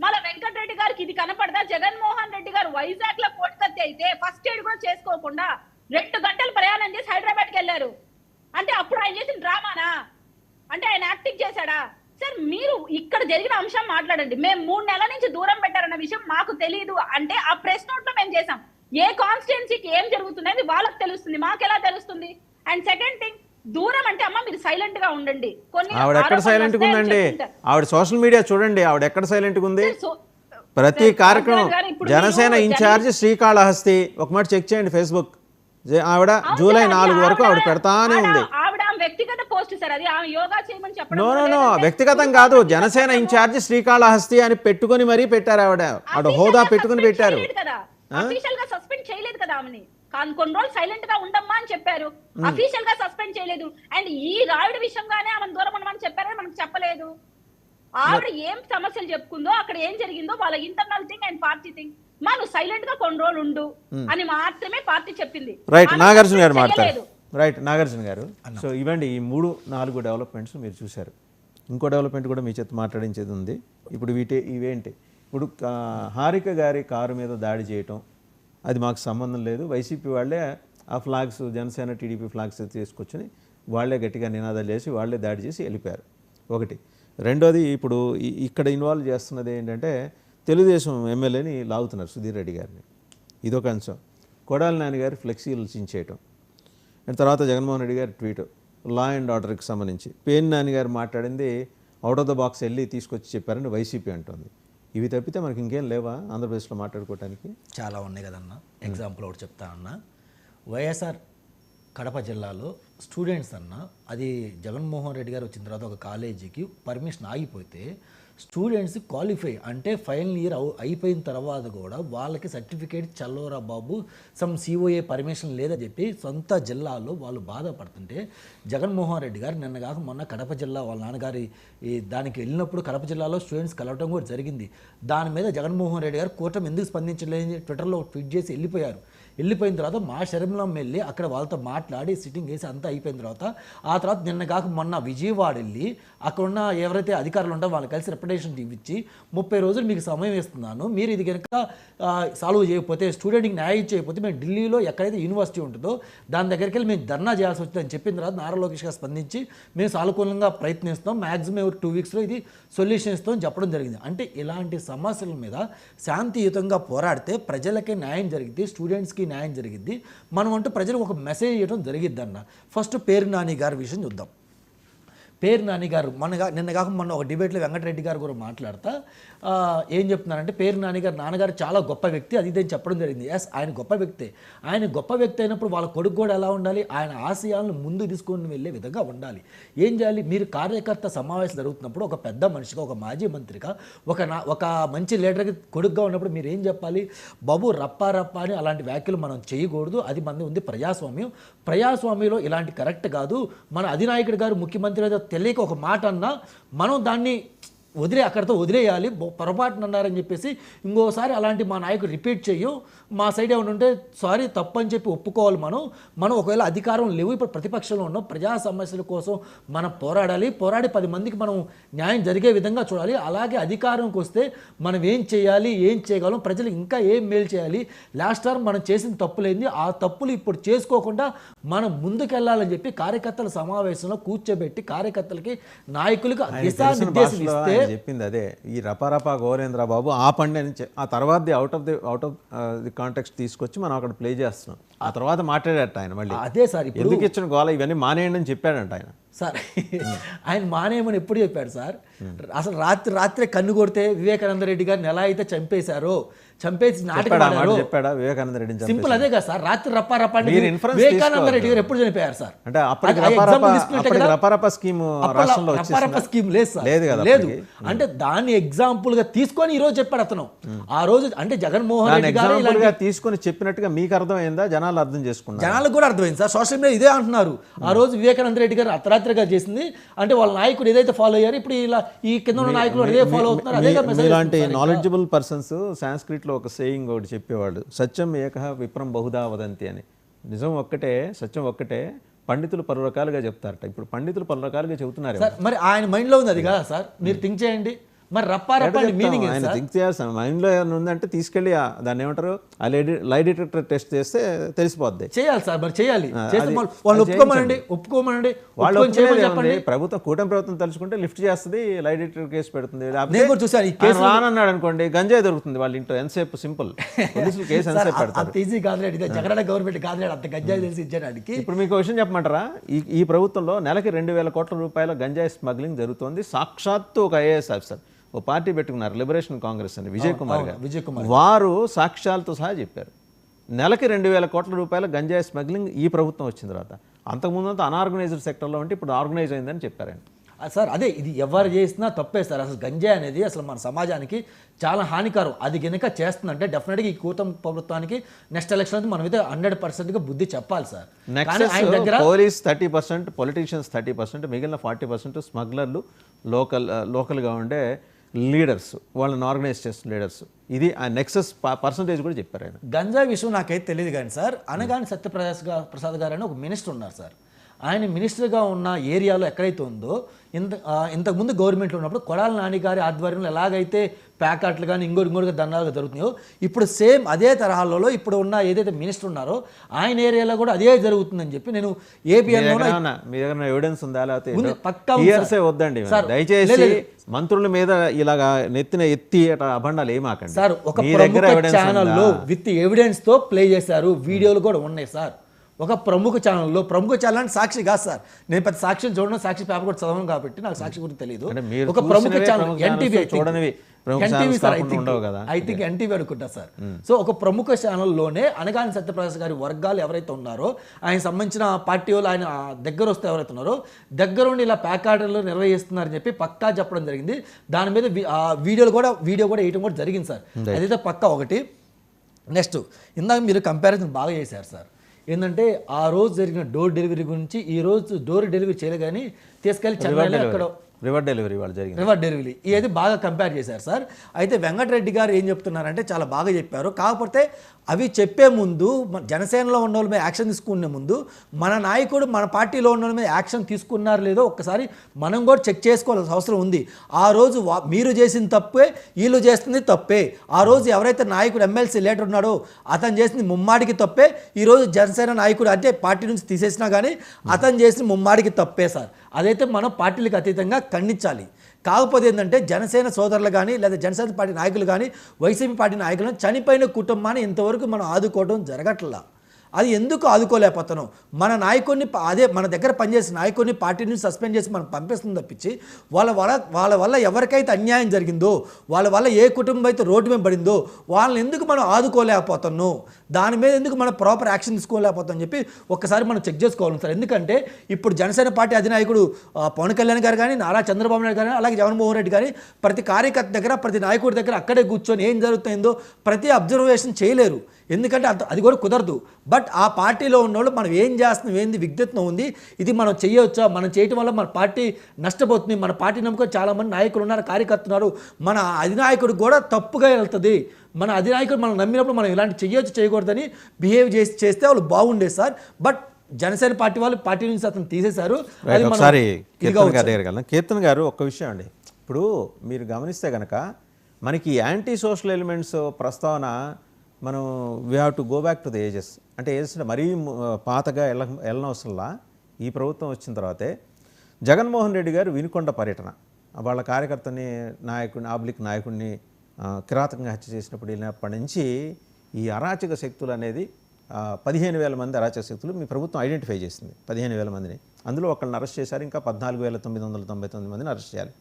మళ్ళీ వెంకటరెడ్డి గారికి ఇది కనపడదా? జగన్మోహన్ రెడ్డి గారు వైజాగ్ లో కోడికత్తి అయితే ఫస్ట్ ఎయిడ్ కూడా చేసుకోకుండా 2 గంటలు ప్రయాణం చేసి హైదరాబాద్కి వెళ్ళారు. అంటే అప్పుడు ఆయన చేసిన డ్రామానా? అంటే ఆయన యాక్టింగ్ చేశాడా? సార్ మీరు ఇక్కడ జరిగిన అంశం మాట్లాడండి. మేము 3 నెలల నుంచి దూరం పెట్టారన్న విషయం మాకు తెలియదు అంటే ఆ ప్రెస్ నోట్ లో మేము చేసాం. ఏ కాన్స్టిట్యున్సీకి ఏం జరుగుతుంది అది వాళ్ళకి తెలుస్తుంది, మాకు ఎలా తెలుస్తుంది? అండ్ సెకండ్ థింగ్, దూరం అంటే అమ్మ మీరు సైలెంట్ గా ఉండండి. ఆవిడ ఎక్కడ సైలెంట్ గా ఉందండి? ఆవిడ సోషల్ మీడియా చూడండి, ఆవిడ ఎక్కడ సైలెంట్ గా ఉంది? ప్రతి కార్యక్రమం జనసేన ఇన్ఛార్జ్ శ్రీకాళహస్తి ఒక మాట చెక్ చేయండి ఫేస్బుక్. ఆవిడ జూలై 4 వరకు ఆవిడ పెడతానే ఉంది. వ్యక్తిగత పోస్ట్ సార్, అది ఆమె యోగా చేయమని చెప్పడం. నో వ్యక్తిగతం కాదు, జనసేన ఇన్ఛార్జ్ శ్రీకాళహస్తి అని పెట్టుకొని మరీ పెట్టారు. ఆవిడ హోదా పెట్టుకుని పెట్టారు. అఫీషియల్ గా సస్పెండ్ చేయలేదు కదా ఆమెని. కొన్ని రోజులు సైలెంట్ గా ఉండమ్మా అని చెప్పారు. అఫీషియల్ గా సస్పెండ్ చేయలేదు. అండ్ ఈ రాయుడు విషయంగానే ఆమె దూరం ఉండమని చెప్పారని మనకు చెప్పలేదు. ఆవిడ ఏం సమస్యలు చెప్పుకుందో, అక్కడ ఏం జరిగిందో వాళ్ళ internal thing and party thing. మనం సైలెంట్ గా కొన్ని రోజులు ఉండు అని మాత్రమే పార్టీ చెప్పింది. రైట్, నాగార్జున గారు మాట్లాడారు. రైట్, నాగార్జున గారు. సో ఇవ్వండి, ఈ 3-4 డెవలప్మెంట్స్ మీరు చూశారు. ఇంకో డెవలప్మెంట్ కూడా మీ చేత మాట్లాడించేది ఉంది. ఇప్పుడు ఇవేంటి? ఇప్పుడు హారిక గారి కారు మీద దాడి చేయటం, అది మాకు సంబంధం లేదు, వైసీపీ వాళ్ళే ఆ ఫ్లాగ్స్, జనసేన టీడీపీ ఫ్లాగ్స్ తీసుకొచ్చి వాళ్ళే గట్టిగా నినాదాలు చేసి వాళ్ళే దాడి చేసి వెళ్ళిపోయారు. ఒకటి. రెండోది, ఇప్పుడు ఇక్కడ ఇన్వాల్వ్ చేస్తున్నది ఏంటంటే తెలుగుదేశం ఎమ్మెల్యేని లాగుతున్నారు, సుధీర్ రెడ్డి గారిని. ఇదొక అంశం. కొడాలి నాని గారి ఫ్లెక్సీలు చించేయటం. అండ్ తర్వాత జగన్మోహన్ రెడ్డి గారి ట్వీట్ లా అండ్ ఆర్డర్కి సంబంధించి పేర్ని నాని గారు మాట్లాడింది అవుట్ ఆఫ్ ద బాక్స్ వెళ్ళి తీసుకొచ్చి చెప్పారని వైసీపీ అంటుంది. ఇవి తప్పితే మనకి ఇంకేం లేవా ఆంధ్రప్రదేశ్లో మాట్లాడుకోవడానికి? చాలా ఉన్నాయి కదన్న. ఎగ్జాంపుల్ ఒకటి చెప్తా అన్న. వైఎస్ఆర్ కడప జిల్లాలో స్టూడెంట్స్ అన్న, అది జగన్మోహన్ రెడ్డి గారు వచ్చిన తర్వాత ఒక కాలేజీకి పర్మిషన్ ఆగిపోతే స్టూడెంట్స్ క్వాలిఫై అంటే ఫైనల్ ఇయర్ అయిపోయిన తర్వాత కూడా వాళ్ళకి సర్టిఫికేట్ చల్లోరా బాబు, సమ్ సిఓఏ పర్మిషన్ లేదని చెప్పి సొంత జిల్లాలో వాళ్ళు బాధపడుతుంటే జగన్మోహన్ రెడ్డి గారు నిన్న కాక మొన్న కడప జిల్లా వాళ్ళ నాన్నగారి దానికి వెళ్ళినప్పుడు కడప జిల్లాలో స్టూడెంట్స్ కలవటం కూడా జరిగింది. దాని మీద జగన్మోహన్ రెడ్డి గారు కూటమి ఎందుకు స్పందించలేదని ట్విట్టర్లో ట్వీట్ చేసి వెళ్ళిపోయారు. వెళ్ళిపోయిన తర్వాత మా శరంలం వెళ్ళి అక్కడ వాళ్ళతో మాట్లాడి సిట్టింగ్ వేసి అంతా అయిపోయిన తర్వాత ఆ తర్వాత నిన్న కాక మొన్న విజయవాడ వెళ్ళి అక్కడున్న ఎవరైతే అధికారులు ఉంటారో వాళ్ళు కలిసి రిప్రజెంటేషన్ ఇచ్చి 30 రోజులు మీకు సమయం ఇస్తున్నాను, మీరు ఇది కనుక సాల్వ్ చేయకపోతే, స్టూడెంట్కి న్యాయం చేయకపోతే మేము ఢిల్లీలో ఎక్కడైతే యూనివర్సిటీ ఉంటుందో దాని దగ్గరికి వెళ్ళి మేము ధర్నా చేయాల్సి వచ్చిందని చెప్పిన తర్వాత నారా లోకేష్ గారు స్పందించి మేము సానుకూలంగా ప్రయత్నిస్తాం, మ్యాక్సిమం 2 వీక్స్లో ఇది సొల్యూషన్ ఇస్తామని చెప్పడం జరిగింది. అంటే ఇలాంటి సమస్యల మీద శాంతియుతంగా పోరాడితే ప్రజలకే న్యాయం జరిగింది, స్టూడెంట్స్కి న్యాయం జరిగింది. మనం అంటూ ప్రజలకు ఒక మెసేజ్ ఇవ్వడం జరిగిద్ది అన్న. ఫస్ట్ పేర్ని నాని గారి విషయం చూద్దాం. పేరు నాని గారు నిన్న కాక మొన్న ఒక డిబేట్లో వెంకటరెడ్డి గారు కూడా మాట్లాడతా ఏం చెప్తున్నారంటే పేరు నాని గారు నాన్నగారు చాలా గొప్ప వ్యక్తి అది ఇదని చెప్పడం జరిగింది. ఎస్, ఆయన గొప్ప వ్యక్తే. ఆయన గొప్ప వ్యక్తి అయినప్పుడు వాళ్ళ కొడుకు కూడా ఎలా ఉండాలి, ఆయన ఆశయాలను ముందు తీసుకొని వెళ్ళే విధంగా ఉండాలి. ఏం చేయాలి, మీరు కార్యకర్త సమావేశం జరుగుతున్నప్పుడు ఒక పెద్ద మనిషిగా, ఒక మాజీ మంత్రిగా, ఒక మంచి లీడర్కి కొడుకుగా ఉన్నప్పుడు మీరు ఏం చెప్పాలి, బాబు రప్పా అని అలాంటి వ్యాఖ్యలు మనం చేయకూడదు, అది మన ఉంది ప్రజాస్వామ్యం, ప్రజాస్వామ్యంలో ఇలాంటి కరెక్ట్ కాదు, మన అధినాయకుడు గారు ముఖ్యమంత్రి తెలియక ఒక మాట అన్నా మనం దాన్ని అక్కడితో వదిలేయాలి, పొరపాటున అన్నారని చెప్పేసి ఇంకోసారి అలాంటి మా నాయకుడు రిపీట్ చెయ్యు, మా సైడ్ ఏమైనా ఉంటే సారీ తప్పు అని చెప్పి ఒప్పుకోవాలి. మనం ఒకవేళ అధికారం లేవు, ఇప్పుడు ప్రతిపక్షంలో ఉన్నాం, ప్రజా సమస్యల కోసం మనం పోరాడి 10 మందికి మనం న్యాయం జరిగే విధంగా చూడాలి. అలాగే అధికారంకి వస్తే మనం ఏం చేయాలి, ఏం చేయగలం, ప్రజలు ఇంకా ఏం మేలు చేయాలి, లాస్ట్ టైం మనం చేసిన తప్పులేంది, ఆ తప్పులు ఇప్పుడు చేసుకోకుండా మనం ముందుకెళ్లాలని చెప్పి కార్యకర్తల సమావేశంలో కూర్చోబెట్టి కార్యకర్తలకి నాయకులకు దిశానిర్దేశం ఇస్తే చెప్పింది అదే. ఈ రపారపా గోరేంద్ర బాబు ఆపండి అని ఆ తర్వాత అవుట్ ఆఫ్ ది కాంటెక్స్ట్ తీసుకొచ్చి మనం అక్కడ ప్లే చేస్తున్నాం. ఆ తర్వాత మాట్లాడట ఆయన మళ్ళీ అదే సార్ ఎందుకు ఇచ్చిన గోల ఇవన్నీ మానేయండి అని చెప్పాడంట ఆయన. సార్ ఆయన మానేయమని ఎప్పుడు చెప్పాడు సార్, అసలు రాత్రే కన్ను కొడితే వివేకానంద రెడ్డి గారిని ఎలా అయితే చంపేసి నాటకం చెప్పాడా వివేకానంద రెడ్డి? సింపుల్ అదే కదా సార్, రాత్రి రప్పా వివేకానంద రెడ్డి గారు ఎప్పుడు చనిపోయారు సార్? అంటే రపారపా స్కీమ్ రాష్ట్రంలో స్కీమ్ లేదు సార్, లేదు. అంటే దాన్ని ఎగ్జాంపుల్ గా తీసుకొని ఈ రోజు చెప్పాడు అతను. ఆ రోజు అంటే జగన్మోహన్ రెడ్డి గారు తీసుకొని చెప్పినట్టుగా మీకు అర్థమైందా? జనాలు అర్థం చేసుకున్నారు, జనాలకు కూడా అర్థమైంది సార్. సోషల్ మీడియా ఇదే అంటున్నారు, ఆ రోజు వివేకానంద రెడ్డి గారు అర్ధరాత్రిగా చేసింది అంటే వాళ్ళ నాయకుడు ఏదైతే ఫాలో అయ్యారు ఇప్పుడు ఇలా ఈ కింద ఉన్న నాయకులు అదే ఫాలో అవుతున్నారు. అదే ఇలాంటి నాలెడ్జబుల్ పర్సన్స్ సాంస్క్రిట్ లో ఒక సేయింగ్ ఒకటి చెప్పేవాడు, సత్యం ఏకః విప్రం బహుదా వదంతి అని. నిజం ఒక్కటే, సత్యం ఒక్కటే, పండితులు పలు రకాలుగా చెప్తారట. ఇప్పుడు పండితులు పలు రకాలుగా చెబుతున్నారు. మరి ఆయన మైండ్ లో ఉంది అది కదా సార్, మీరు థింక్ చేయండి. మరి రప్పా మీనింగ్ ఆయన థింక్ చేయాల్సిన మైండ్లో ఏమైనా ఉందంటే తీసుకెళ్ళి దాన్ని ఏమంటారు లై డిటెక్టర్ టెస్ట్ చేస్తే తెలిసిపోద్ది. చేయాలి సార్, మరి చేయాలి. వాళ్ళు ఒప్పుకోమనండి. వాళ్ళు ప్రభుత్వం కూటమి ప్రభుత్వం తలుచుకుంటే లిఫ్ట్ చేస్తుంది, లై డిటెక్టర్ కేసు పెడుతుంది. రానన్నాడు అనుకోండి గంజాయి దొరుకుతుంది వాళ్ళ ఇంట్లో. ఎంతసేపు సింపుల్, పోలీసులు కేసు ఎంతసేపు పెడతారు? ఈజీ కాదులేడు, జగన్ గవర్నమెంట్ కాదులేడు అంత గంజాయి తెలిసి ఇచ్చేటానికి. ఇప్పుడు మీకు విషయం చెప్పమంటారా, ఈ ప్రభుత్వంలో నెలకి 2,000 కోట్ల రూపాయల గంజాయి స్మగ్లింగ్ జరుగుతోంది. సాక్షాత్తు ఒక ఐఏఎస్ ఆఫీసర్ ఓ పార్టీ పెట్టుకున్నారు, లిబరేషన్ కాంగ్రెస్ అని, విజయ్ కుమార్ గారు. వారు సాక్ష్యాలతో సహా చెప్పారు నెలకి 2,000 కోట్ల రూపాయల గంజాయి స్మగ్లింగ్ ఈ ప్రభుత్వం వచ్చిన తర్వాత. అంతకుముందు అంతా అనార్గనైజ్డ్ సెక్టర్లో ఉంటే ఇప్పుడు ఆర్గనైజ్ అయిందని చెప్పారు ఆయన. సార్ అదే, ఇది ఎవరు చేసినా తప్పే సార్. అసలు గంజాయి అనేది అసలు మన సమాజానికి చాలా హానికరం. అది కనుక చేస్తుందంటే డెఫినెట్గా ఈ కూటమి ప్రభుత్వానికి నెక్స్ట్ ఎలక్షన్ మనమైతే 100%గా బుద్ధి చెప్పాలి సార్. పోలీస్ 30%, పొలిటీషియన్స్ 30%, మిగిలిన 40% స్మగ్లర్లు, లోకల్గా ఉండే లీడర్స్, వాళ్ళని ఆర్గనైజ్ చేస్తున్న లీడర్స్. ఇది ఆ నెక్సస్ పర్సంటేజ్ కూడా చెప్పారు ఆయన. గంజాయి విషయం నాకైతే తెలియదు కానీ సార్, అనగాని సత్యప్రసాద్ గారు అని ఒక మినిస్టర్ ఉన్నారు సార్. ఆయన మినిస్టర్గా ఉన్న ఏరియాలో ఎక్కడైతే ఉందో ఇంతకుముందు గవర్నమెంట్లో ఉన్నప్పుడు కొడాల నాని గారి ఆధ్వర్యంలో ఎలాగైతే ప్యాకెట్లు కానీ ఇంకోటిగా దండాలుగా జరుగుతున్నాయో ఇప్పుడు సేమ్ అదే తరహాలో ఇప్పుడు ఉన్న ఏదైతే మినిస్టర్ ఉన్నారో ఆయన ఏరియాలో కూడా అదే జరుగుతుందని చెప్పి నేను ఏపీఎన్లో ఎవిడెన్స్ ఉందా? లేకపోతే వద్దండి దయచేసి మంత్రుల మీద ఇలాగా ఎత్తి అభండాలు ఏమాకండి సార్. ఒక ప్రముఖ ఛానల్లో విత్ ఎవిడెన్స్ తో ప్లే చేశారు, వీడియోలు కూడా ఉన్నాయి సార్. ఒక ప్రముఖ ఛానల్ అంటే సాక్షి కాదు సార్, నేను పెద్ద సాక్షిని చూడడం, సాక్షి పేపర్ కూడా చదవను కాబట్టి నాకు సాక్షి గురించి తెలియదు. ఒక ప్రముఖ channel NTV sir, I think NTV అనుకుంటా సార్. సో ఒక ప్రముఖ ఛానల్లోనే అనగాని సత్యప్రసాద్ గారి వర్గాలు ఎవరైతే ఉన్నారో ఆయన సంబంధించిన పార్టీ వాళ్ళు ఆయన దగ్గర వస్తే ఎవరైతే ఉన్నారో దగ్గరుండి ఇలా ప్యాకార్డులు నిర్వహిస్తున్నారని చెప్పి పక్కా చెప్పడం జరిగింది. దాని మీద వీడియో కూడా వేయడం కూడా జరిగింది సార్. అదైతే పక్కా ఒకటి. నెక్స్ట్ ఇందాక మీరు కంపారిజన్ బాగా చేశారు సార్. ఏంటంటే ఆ రోజు జరిగిన డోర్ డెలివరీ గురించి ఈ రోజు డోర్ డెలివరీ చేయలే కానీ తీసుకెళ్ళి చెన్నైలో అక్కడ రివర్ డెలివరీ వాళ్ళు జరిగింది. రివర్ డెలివరీ ఇది బాగా కంపేర్ చేశారు సార్. అయితే వెంకటరెడ్డి గారు ఏం చెప్తున్నారంటే చాలా బాగా చెప్పారు. కాకపోతే అవి చెప్పే ముందు జనసేనలో ఉన్న వాళ్ళ మీద యాక్షన్ తీసుకునే ముందు మన నాయకుడు మన పార్టీలో ఉన్న వాళ్ళ మీద యాక్షన్ తీసుకున్నారు లేదో ఒక్కసారి మనం కూడా చెక్ చేసుకోవాల్సిన అవసరం ఉంది. ఆ రోజు మీరు చేసిన తప్పే, వీళ్ళు చేస్తుంది తప్పే. ఆ రోజు ఎవరైతే నాయకుడు ఎమ్మెల్సీ లీడర్ ఉన్నాడో అతను చేసింది ముమ్మాడికి తప్పే. ఈరోజు జనసేన నాయకుడు అంటే పార్టీ నుంచి తీసేసినా కానీ అతను చేసిన ముమ్మాడికి తప్పే సార్. అదైతే మనం పార్టీలకు అతీతంగా ఖండించాలి. కాకపోతే ఏంటంటే జనసేన సోదరులు కానీ లేదా జనసేన పార్టీ నాయకులు కానీ వైసీపీ పార్టీ నాయకులను చనిపోయిన కుటుంబాన్ని ఇంతవరకు మనం ఆదుకోవడం జరగట్లా. అది ఎందుకు ఆదుకోలేకపోతున్నాం? మన నాయకుడిని అదే మన దగ్గర పనిచేసిన నాయకుడిని పార్టీ నుంచి సస్పెండ్ చేసి మనం పంపిస్తుంది తప్పించి వాళ్ళ వల్ల ఎవరికైతే అన్యాయం జరిగిందో, వాళ్ళ వల్ల ఏ కుటుంబం అయితే రోడ్డు మీద పడిందో వాళ్ళని ఎందుకు మనం ఆదుకోలేకపోతున్నాం, దాని మీద ఎందుకు మనం ప్రాపర్ యాక్షన్ తీసుకోలేకపోతాం చెప్పి ఒక్కసారి మనం చెక్ చేసుకోవాలి సార్. ఎందుకంటే ఇప్పుడు జనసేన పార్టీ అధినాయకుడు పవన్ కళ్యాణ్ గారు కానీ, నారా చంద్రబాబు నాయుడు కానీ, అలాగే జగన్మోహన్ రెడ్డి కానీ ప్రతి కార్యకర్త దగ్గర, ప్రతి నాయకుడి దగ్గర అక్కడే కూర్చొని ఏం జరుగుతుందో ప్రతి అబ్జర్వేషన్ చేయలేరు. ఎందుకంటే అది కూడా కుదరదు. బట్ ఆ పార్టీలో ఉన్నోళ్ళు మనం ఏం చేస్తున్నాం, ఏంది విజ్ఞతనం ఉంది, ఇది మనం చేయవచ్చా, మనం చేయటం వల్ల మన పార్టీ నష్టపోతుంది, మన పార్టీ నమ్ముకొని చాలామంది నాయకులు ఉన్నారు, కార్యకర్తలు ఉన్నారు, మన అధినాయకుడు కూడా తప్పుగా వెళ్తుంది, మన అధినాయకుడు మనం నమ్మినప్పుడు మనం ఇలాంటి చేయొచ్చు చేయకూడదని బిహేవ్ చేస్తే వాళ్ళు బాగుండేది సార్. బట్ జనసేన పార్టీ వాళ్ళు పార్టీ నుంచి అతను తీసేశారు. ఒకసారి కీర్తన్ గారు ఒక్క విషయం అండి, ఇప్పుడు మీరు గమనిస్తే కనుక మనకి యాంటీ సోషల్ ఎలిమెంట్స్ ప్రస్తావన మనం we have to go back to the ages. అంటే ఏజెస్ మరీ పాతగా వెళ్ళనవసరంలా ఈ ప్రభుత్వం వచ్చిన తర్వాతే జగన్మోహన్ రెడ్డి గారు వినుకొండ పర్యటన, వాళ్ళ కార్యకర్తని నాయకుడిని కిరాతకంగా హత్య చేసినప్పుడు వెళ్ళినప్పటి నుంచి ఈ అరాచక శక్తులు అనేది 15,000 మంది అరాచక శక్తులు మీ ప్రభుత్వం ఐడెంటిఫై చేసింది. 15,000 మందిని, అందులో ఒకళ్ళని అరెస్ట్ చేశారు, ఇంకా 14,999 మందిని అరెస్ట్ చేయాలి.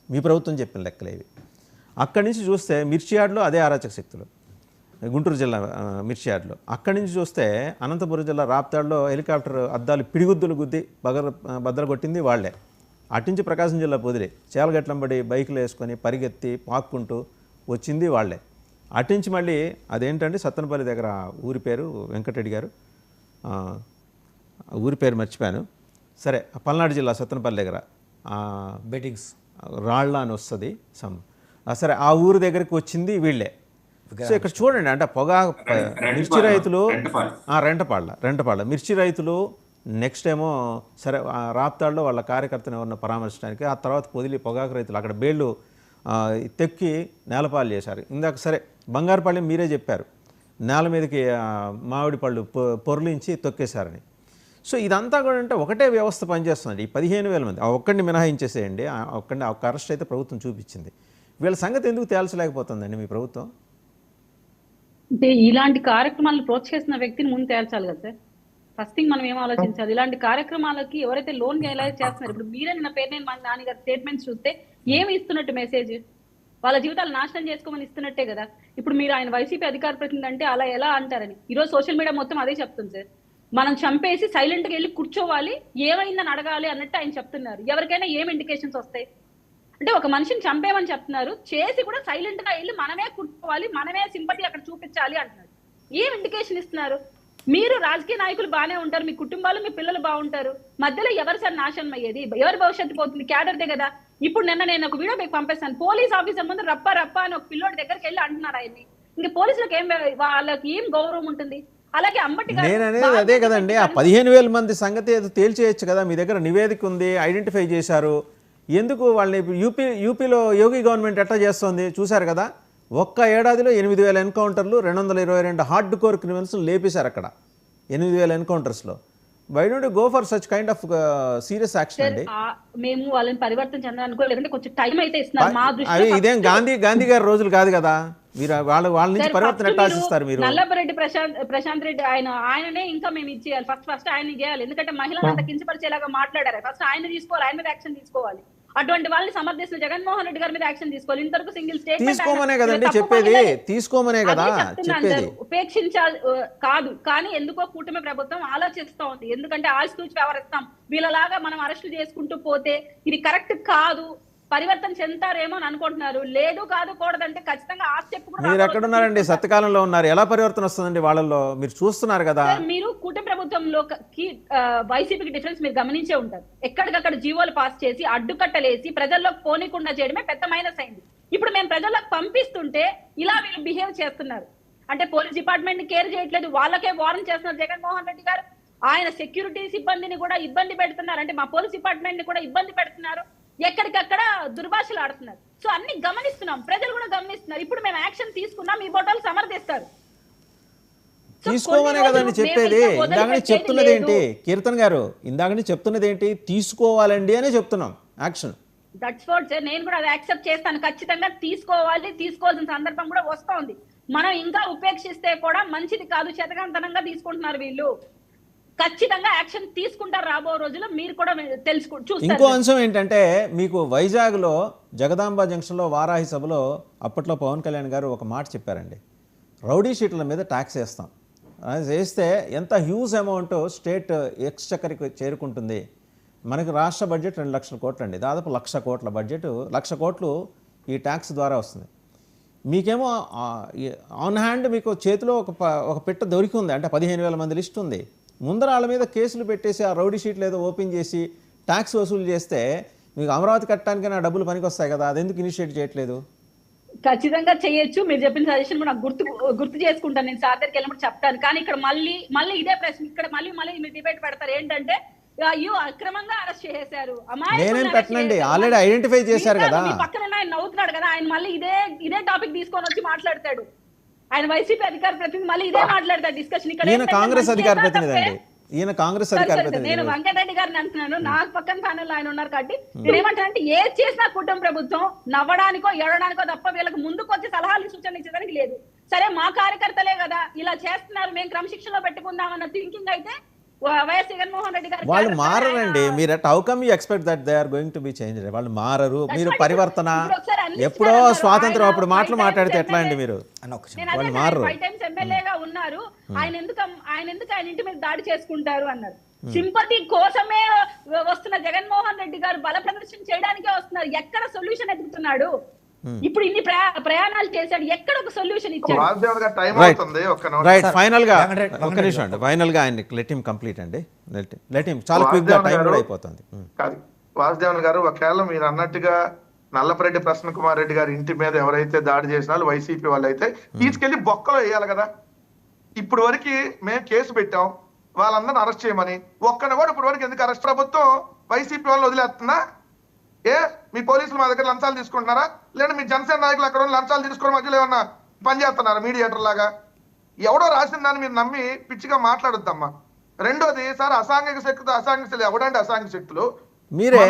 మీ ప్రభుత్వం చెప్పిన లెక్కలేవి. అక్కడి నుంచి చూస్తే మిర్చియాడ్లో అదే అరాచక శక్తులు, గుంటూరు జిల్లా మిర్చియాడ్లో. అక్కడి నుంచి చూస్తే అనంతపురం జిల్లా రాప్తాడులో హెలికాప్టర్ అద్దాలు పిడిగుద్దులు గుద్ది బద్దలు కొట్టింది వాళ్లే. అటునుంచి ప్రకాశం జిల్లా పొదిలి చేలగట్లంబడి బైకులు వేసుకొని పరిగెత్తి పాక్కుంటూ వచ్చింది వాళ్లే. అటునుంచి మళ్ళీ అదేంటంటే సత్తెనపల్లి దగ్గర ఊరి పేరు వెంకటరెడ్డి గారు, ఊరి పేరు మర్చిపోయాను, సరే పల్నాడు జిల్లా సత్తెనపల్లి దగ్గర బెట్టింగ్స్ రాళ్ళ అని వస్తుంది సరే ఆ ఊరు దగ్గరికి వచ్చింది వీళ్ళే. సో ఇక్కడ చూడండి, అంటే మిర్చి రైతులు రెంటపాళ్ళ మిర్చి రైతులు, నెక్స్ట్ ఏమో సరే రాప్తాడులో వాళ్ళ కార్యకర్తను ఎవరిని పరామర్శించడానికి, ఆ తర్వాత పొదిలి పొగాకు రైతులు అక్కడ బేళ్ళు తెక్కి నేలపాలు చేశారు. ఇందాక సరే బంగారుపాళ్యం మీరే చెప్పారు, నేల మీదకి మామిడి పళ్ళు పొర్లించి తొక్కేశారని. సో ఇదంతా కూడా అంటే ఒకటే వ్యవస్థ పనిచేస్తుంది. ఈ 15,000 మంది ఒక్కడిని మినహాయించేసేయండి, ఒక్కడిని ఒక అరెస్ట్ అయితే ప్రభుత్వం చూపించింది. వీళ్ళ సంగతి ఎందుకు తేల్చలేకపోతుందండి మీ ప్రభుత్వం? అంటే ఇలాంటి కార్యక్రమాలను ప్రోత్సహిస్తున్న వ్యక్తిని ముందు తేల్చాలి కదా సార్. ఫస్ట్ థింగ్ మనం ఏం ఆలోచించాలి, ఇలాంటి కార్యక్రమాలకి ఎవరైతే లోన్ రియలైజ్ చేస్తున్నారు, ఇప్పుడు మీరే నిన్న పేరు నాని గారి స్టేట్మెంట్స్ చూస్తే ఏమి ఇస్తున్నట్టు మెసేజ్, వాళ్ళ జీవితాలు నాశనం చేసుకోమని ఇస్తున్నట్టే కదా. ఇప్పుడు మీరు ఆయన వైసీపీ అధికార ప్రతినిధి అంటే అలా ఎలా అంటారని ఈరోజు సోషల్ మీడియా మొత్తం అదే చెప్తుంది సార్. మనం చంపేసి సైలెంట్ గా వెళ్ళి కూర్చోవాలి, ఏమైందని అడగాలి అన్నట్టు ఆయన చెప్తున్నారు. ఎవరికైనా ఏం ఇండికేషన్స్ వస్తాయి అంటే ఒక మనిషిని చంపేమని చెప్తున్నారు, చేసి కూడా సైలెంట్ గా వెళ్ళి మనమే కూర్చోవాలి, మనమే సింపతి అక్కడ చూపించాలి అంటున్నారు. ఏం ఇండికేషన్ ఇస్తున్నారు? మీరు రాజకీయ నాయకులు బాగానే ఉంటారు, మీ కుటుంబాలు మీ పిల్లలు బాగుంటారు, మధ్యలో ఎవరు సార్ నాశనం అయ్యేది, ఎవరి భవిష్యత్తు పోతుంది? క్యాడర్దే కదా. ఇప్పుడు నిన్న నేను ఒక వీడియో మీకు పంపిస్తాను, పోలీస్ ఆఫీసర్ ముందు రప్ప అని ఒక పిల్లోడి దగ్గరికి వెళ్ళి అంటున్నారు ఆయన్ని. ఇంకా పోలీసులకు వాళ్ళకి ఏం గౌరవం ఉంటుంది? అలాగే అంబటి నేననేది అదే కదండి, ఆ 15,000 మంది సంగతి ఏదో తేల్చేయచ్చు కదా. మీ దగ్గర నివేదిక ఉంది, ఐడెంటిఫై చేశారు, ఎందుకు వాళ్ళని యూపీలో యోగి గవర్నమెంట్ ఎట్లా చేస్తుంది చూశారు కదా. ఒక్క ఏడాదిలో 8,000 ఎన్కౌంటర్లు, 222 హార్డ్ కోర్ క్రిమినల్స్ లేపేశారు అక్కడ 8,000 ఎన్కౌంటర్స్లో. Why don't you go for such kind of serious action అండి? మేము వాళ్ళని పరివర్తన చెందాలనుకోలేదంటే కొంచెం టైం అయితే ఇస్తున్నారు మా దృష్టిలో. అవి ఇదేం గాంధీ గారి రోజులు కాదు కదా, మీరు వాళ్ళ నుంచి పరివర్తన ఎట్లా ఆశిస్తారు మీరు? నల్లపరెడ్డి ప్రశాంత్ రెడ్డి ఆయననే ఇంకా మేము ఇచ్చేయాలి, ఫస్ట్ ఆయన చేయాలి. ఎందుకంటే మహిళలు అంత కించపరిచేలాగా మాట్లాడారు, ఫస్ట్ ఆయన తీసుకోవాలి, ఆయన మీద యాక్షన్ తీసుకోవాలి. అటువంటి వాళ్ళని సమర్థిస్తున్న జగన్మోహన్ రెడ్డి గారి మీద యాక్షన్ తీసుకోవాలి. ఇంతవరకు సింగిల్ స్టేట్మెంట్ తీసుకోమనే కదండి చెప్పేది, తీసుకోమనే కదా చెప్పేది. ఉపేక్షించాలి కాదు, కానీ ఎందుకో కూటమి ప్రభుత్వం ఆలోచిస్తూ ఉంది. ఎందుకంటే ఆశతూచి వ్యవహరిస్తాం, వీళ్ళలాగా మనం అరెస్టు చేసుకుంటూ పోతే ఇది కరెక్ట్ కాదు, పరివర్తన చెందుతారేమో అని అనుకుంటున్నారు. లేదు కాదు కూడదంటే ఖచ్చితంగా ఆ స్టెప్ కూడా. మీరు ఎక్కడున్నారండి? సత్యకాలంలో ఉన్నారు, ఎలా పరివర్తన వస్తుందండి వాళ్ళల్లో? మీరు చూస్తున్నారు కదా. మీరు కూటమి ప్రభుత్వంలో వైసీపీకి డిఫరెన్స్ మీరు గమనించే ఉంటారు. ఎక్కడికక్కడ జీవోలు పాస్ చేసి అడ్డుకట్టలేసి ప్రజల్లోకి పోనీకుండా చేయడమే పెద్ద మైనస్ అయింది. ఇప్పుడు మేము ప్రజల్లోకి పంపిస్తుంటే ఇలా వీళ్ళు బిహేవ్ చేస్తున్నారు. అంటే పోలీస్ డిపార్ట్మెంట్ ని కేర్ చేయట్లేదు, వాళ్ళకే వార్న్ చేస్తున్నారు జగన్మోహన్ రెడ్డి గారు. ఆయన సెక్యూరిటీ సిబ్బందిని కూడా ఇబ్బంది పెడుతున్నారు, అంటే మా పోలీస్ డిపార్ట్మెంట్ ని కూడా ఇబ్బంది పెడుతున్నారు, ఎక్కడికక్కడ దుర్భాషలు ఆడుతున్నారు. సో అన్ని గమనిస్తున్నాం, ప్రజలు కూడా గమనిస్తున్నారు. ఇప్పుడు మేము యాక్షన్ తీసుకున్నాం, ఈ బోటాలు సమర్థిస్తారు. తీసుకోమనే కదండి చెప్పేది. ఇందాకనే చెప్తున్నది ఏంటి కీర్తన్ గారు? ఇందాకనే చెప్తున్నది ఏంటి? తీసుకోవాలండి అనే చెప్తున్నాం యాక్షన్. దట్స్ వాట్ సార్, నేను కూడా అది యాక్సెప్ట్ చేస్తాను. ఖచ్చితంగా తీసుకోవాలి, తీసుకోవాల్సిన సందర్భం కూడా వస్తోంది. మనం ఇంకా ఉపేక్షిస్తే కూడా మంచిది కాదు, చేతకంతనంగా తీసుకుంటున్నారు వీళ్ళు. ఖచ్చితంగా యాక్షన్ తీసుకుంటారు రాబో రోజుల్లో, మీరు కూడా చూస్తారు. ఇంకో అంశం ఏంటంటే మీకు వైజాగ్లో జగదాంబ జంక్షన్లో వారాహి సభలో అప్పట్లో పవన్ కళ్యాణ్ గారు ఒక మాట చెప్పారండి, రౌడీ షీట్ల మీద ట్యాక్స్ వేస్తాం, అది వేస్తే ఎంత హ్యూజ్ అమౌంట్ స్టేట్ ఎక్స్చెక్కర్కి చేరుకుంటుంది. మనకి రాష్ట్ర బడ్జెట్ 2 లక్షల కోట్లు అండి, దాదాపు 1,00,000 కోట్ల బడ్జెట్, 1,00,000 కోట్లు ఈ ట్యాక్స్ ద్వారా వస్తుంది. మీకేమో ఆన్ హ్యాండ్ మీకు చేతిలో ఒక పెట్ట దొరికి ఉంది, అంటే 15,000 మంది లిస్ట్ ఉంది. ముందర వాళ్ళ మీద కేసులు పెట్టేసి ఆ రౌడీ షీట్లు ఏదో ఓపెన్ చేసి ట్యాక్స్ వసూలు చేస్తే మీకు అమరావతి కట్టడానికైనా డబ్బులు పనికి వస్తాయి కదా, అదెందుకు ఇనిషియేట్ చేయట్లేదు? ఖచ్చితంగా చేయొచ్చు. మీరు చెప్పిన సజెషన్ నాకు గుర్తు చేసుకుంటాను, నేను సార్ దగ్గరికి వెళ్ళినప్పుడు చెప్తాను. కానీ ఇక్కడ మళ్ళీ ఇదే ప్రశ్న, ఇక్కడ మళ్ళీ మీరు డిబేట్ పెడతారు ఏంటంటే అయ్యో అక్రమంగా అరెస్ట్ చేశారు, నేనేం పెట్టనండి, ఆల్రెడీ ఐడెంటిఫై చేశారు కదా. పక్కన ఆయన నవ్వుతున్నాడు కదా, ఆయన మళ్ళీ ఇదే టాపిక్ తీసుకొని వచ్చి మాట్లాడతాడు. ఆయన వైసీపీ అధికార ప్రతినిధి మళ్ళీ ఇదే మాట్లాడతాడు డిస్కషన్. ఇక్కడ ఈయన కాంగ్రెస్ అధికార ప్రతినిధి అండి, ఈయన కాంగ్రెస్ అధికార ప్రతినిధి. నేను వెంకటరెడ్డి గారిని అంటున్నాను, నాకు పక్కన ప్యానెల్ ఆయన ఉన్నారు కాబట్టి నేను ఏమంటానంటే ఏది చేసినా కుటుంబ ప్రభుత్వం నవ్వడానికో ఏడడానికో తప్ప వీళ్ళకి ముందుకు వచ్చి సలహాలు సూచనలు ఇచ్చేదానికి లేదు. సరే మా కార్యకర్తలే కదా ఇలా చేస్తున్నారు, మేము క్రమశిక్షణలో పెట్టుకుందామన్న థింకింగ్ అయితే వైఎస్ జగన్మోహన్ రెడ్డి గారు వాళ్ళు మారరండి. మీరు how come you expect that they are going to be changed? వాళ్ళు మారరు. మీరు పరివర్తన ఎప్పుడో స్వాతంత్రం అప్పుడు మాటలు మాట్లాడితే ఎట్లా అండి? మీరు వాళ్ళు మారరు. 5 టైమ్స్ ఎమ్మెల్యేగా ఉన్నారు, ఆయన ఎందుకు ఆయన ఇంటి మీద దాడి చేసుకుంటారు అన్నారు. సింపతి కోసమే వస్తున్న జగన్మోహన్ రెడ్డి గారు బల ప్రదర్శన చేయడానికే వస్తున్నారు. ఎక్కడ సొల్యూషన్ ఎదుగుతున్నాడు? ఇప్పుడు ఇన్ని ప్రయాణాలు చేశాడు, ఎక్కడ ఒక సొల్యూషన్ ఇచ్చాడు? రైట్, ఫైనల్ గా ఒక నిమిషం అండి, ఫైనల్ గా ఆయన లెట్ హిమ్ కంప్లీట్ అండి, లెట్ హిమ్, చాలా క్విక్ గా టైం కూడా అయిపోతుంది. వాసుదేవన్ గారు, ఒకవేళ మీరు అన్నట్టుగా నల్లపరెడ్డి ప్రసన్న కుమార్ రెడ్డి గారి ఇంటి మీద ఎవరైతే దాడి చేసిన వాళ్ళు వైసీపీ వాళ్ళు అయితే తీసుకెళ్లి బొక్కలో వేయాలి కదా. ఇప్పుడు వరకు మేము కేసు పెట్టాం వాళ్ళందరిని అరెస్ట్ చేయమని, ఒక్కని కూడా ఇప్పుడు వరకు ఎందుకు అరెస్ట్? ప్రభుత్వం వైసీపీ వాళ్ళు వదిలేస్తుందా? మీ పోలీసులు మా దగ్గర లంచాలు తీసుకుంటున్నారా? లేదా మీ జనసేన నాయకులు అక్కడ లంచాలు తీసుకోవడం మధ్యలో ఏమన్నా పని చేస్తున్నారా మీడియేటర్ లాగా? ఎవడో రాసిన దాన్ని మీరు నమ్మి పిచ్చిగా మాట్లాడొద్దమ్మా. రెండోది, సార్ అసాంఘిక శక్తులు ఎవడండి? అసాంఘిక శక్తులు మీరే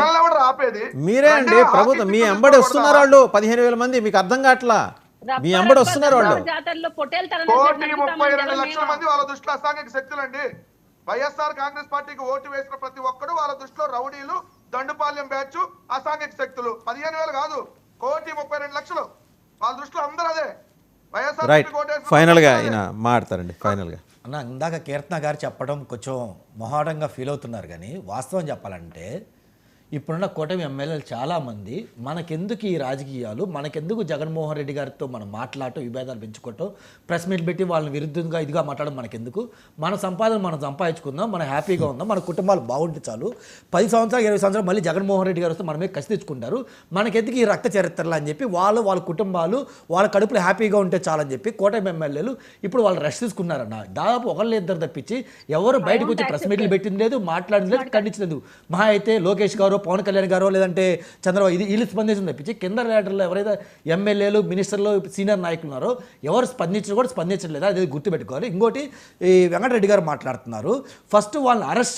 ఆపేది మీరే అండి. ప్రభుత్వం మీ ఎంబడి వస్తున్నారు వాళ్ళు 15,000 మంది, మీకు అర్థం కావట్లా? మీ ఎంబడి వస్తున్నారు వాళ్ళు. 1,32 లక్షల మంది వాళ్ళ దృష్టిలో అసాంఘిక శక్తులు అండి. వైఎస్ఆర్ కాంగ్రెస్ పార్టీకి ఓటు వేసిన ప్రతి ఒక్కడు వాళ్ళ దృష్టిలో రౌడీలు, దండుపాలెం బ్యాచ్, అసాంఘిక శక్తులు. 15,000 కాదు, 1,32,00,000 వాళ్ళ దృష్టిలో అందరూ అదే. రైట్, ఫైనల్ గా ఈయన మాట్లాడతారండి. ఫైనల్ గా అన్న, ఇందాక కీర్తన గారు చెప్పడం కొంచెం మొహాటంగా ఫీల్ అవుతున్నారు, కానీ వాస్తవం చెప్పాలంటే ఇప్పుడున్న కూటమి ఎమ్మెల్యేలు చాలామంది మనకెందుకు ఈ రాజకీయాలు, మనకెందుకు జగన్మోహన్ రెడ్డి గారితో మనం మాట్లాడటం, విభేదాలు పెంచుకోవటం, ప్రెస్ మీట్ పెట్టి వాళ్ళని విరుద్ధంగా ఇదిగా మాట్లాడడం మనకెందుకు? మన సంపాదన మనం సంపాదించుకుందాం, మనం హ్యాపీగా ఉందాం, మన కుటుంబాలు బాగుంటే చాలు. 10 సంవత్సరాలు 20 సంవత్సరాలు మళ్ళీ జగన్మోహన్ రెడ్డి గారు వస్తే మనమే కసి తెచ్చుకుంటారు, మనకెందుకు ఈ రక్త చరిత్రలు అని చెప్పి వాళ్ళ కుటుంబాలు వాళ్ళ కడుపులు హ్యాపీగా ఉంటే చాలని చెప్పి కూటమి ఎమ్మెల్యేలు ఇప్పుడు వాళ్ళు రెస్ట్ తీసుకున్నారన్న. దాదాపు ఒకళ్ళు ఇద్దరు తప్పించి ఎవరు బయటకు వచ్చి ప్రెస్ మీట్లు పెట్టింది లేదు, మాట్లాడింది లేదు, ఖండించలేదు. మహా అయితే లోకేష్ గారు, పవన్ కళ్యాణ్ గారో లేదంటే చంద్రబాబు వీళ్ళు స్పందించింది తప్పించి కింద లీడర్లో ఎవరైతే ఎమ్మెల్యేలు, మినిస్టర్లు, సీనియర్ నాయకులు ఉన్నారో ఎవరు స్పందించలేదు. అది గుర్తుపెట్టుకోవాలి. ఇంకోటి, ఈ వెంకటరెడ్డి గారు మాట్లాడుతున్నారు, ఫస్ట్ వాళ్ళని అరెస్ట్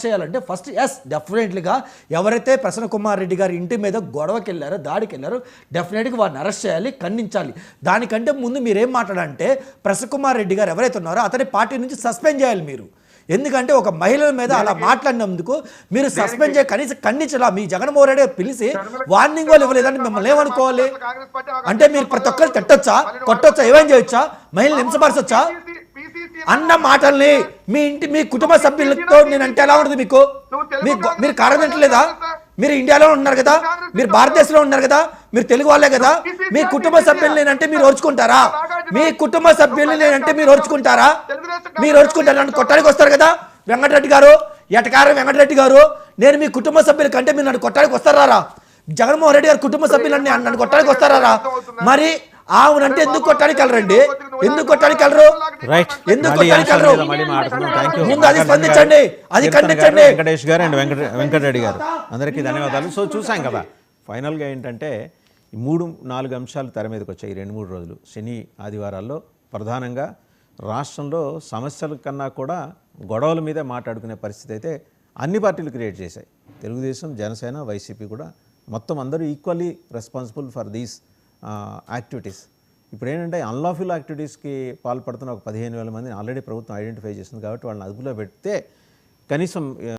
చేయాలంటే ఫస్ట్ డెఫినెట్లీగా ఎవరైతే ప్రసన్న కుమార్ రెడ్డి గారి ఇంటి మీద గొడవకి వెళ్ళారో, దాడికి వెళ్ళారో, డెఫినెట్గా వారిని అరెస్ట్ చేయాలి, ఖండించాలి. దానికంటే ముందు మీరేం మాట్లాడాలంటే ప్రసన్న కుమార్ రెడ్డి గారు ఎవరైతే ఉన్నారో అతని పార్టీ నుంచి సస్పెండ్ చేయాలి మీరు. ఎందుకంటే ఒక మహిళల మీద అలా మాట్లాడినందుకు మీరు సస్పెండ్ చేయ కనీసం ఖండించలా. మీ జగన్మోహన్ రెడ్డి పిలిచి వార్నింగ్ వాళ్ళు ఇవ్వలేదని మిమ్మల్ని ఏమనుకోవాలి? అంటే మీరు ప్రతి ఒక్కరు కొట్టొచ్చా, ఏమేం చేయొచ్చా, మహిళలు హింసపరచొచ్చా అన్న మాటల్ని మీ కుటుంబ సభ్యులతో నేనంటే ఎలా ఉంటుంది? మీరు కారణించలేదా? మీరు ఇండియాలో ఉన్నారు కదా, మీరు భారతదేశంలో ఉన్నారు కదా, మీరు తెలుగు వాళ్ళే కదా, మీ కుటుంబ సభ్యులు నేనంటే మీరు ఓర్చుకుంటారా? మీ కుటుంబ సభ్యులు నేనంటే మీరు ఓర్చుకుంటారా? నన్ను కొట్టడానికి వస్తారు కదా వెంకటరెడ్డి గారు, ఎటకారం వెంకటరెడ్డి గారు. నేను మీ కుటుంబ సభ్యుల కంటే మీరు నన్ను కొట్టడానికి వస్తారా? జగన్మోహన్ రెడ్డి గారు కుటుంబ సభ్యులన్నీ నన్ను కొట్టడానికి వస్తారా? మరి ఆవునంటే ఎందుకు కొట్టడానికి వెళ్ళరండి? ఎందుకు కొట్టడానికి వెళ్ళరు? ఎందుకు కొట్టడానికి వెళ్ళరు? ముందు అది స్పందించండి, అది ఖండించండి. వెంకటేష్ గారు అండ్ వెంకటరెడ్డి గారు అందరికీ ధన్యవాదాలు. సో చూసాం కదా, ఫైనల్గా ఏంటంటే 3-4 అంశాలు తెర మీదకి వచ్చాయి 2-3 రోజులు. శని ఆదివారాల్లో ప్రధానంగా రాష్ట్రంలో సమస్యల కన్నా కూడా గొడవల మీదే మాట్లాడుకునే పరిస్థితి అయితే అన్ని పార్టీలు క్రియేట్ చేశాయి. తెలుగుదేశం, జనసేన, వైసీపీ కూడా మొత్తం అందరూ equally responsible for these activities. ఇప్పుడు ఏంటంటే అన్లాఫుల్ యాక్టివిటీస్కి పాల్పడుతున్న ఒక 15,000 మందిని ఆల్రెడీ ప్రభుత్వం ఐడెంటిఫై చేసింది కాబట్టి వాళ్ళని అదుపులో పెడితే కనీసం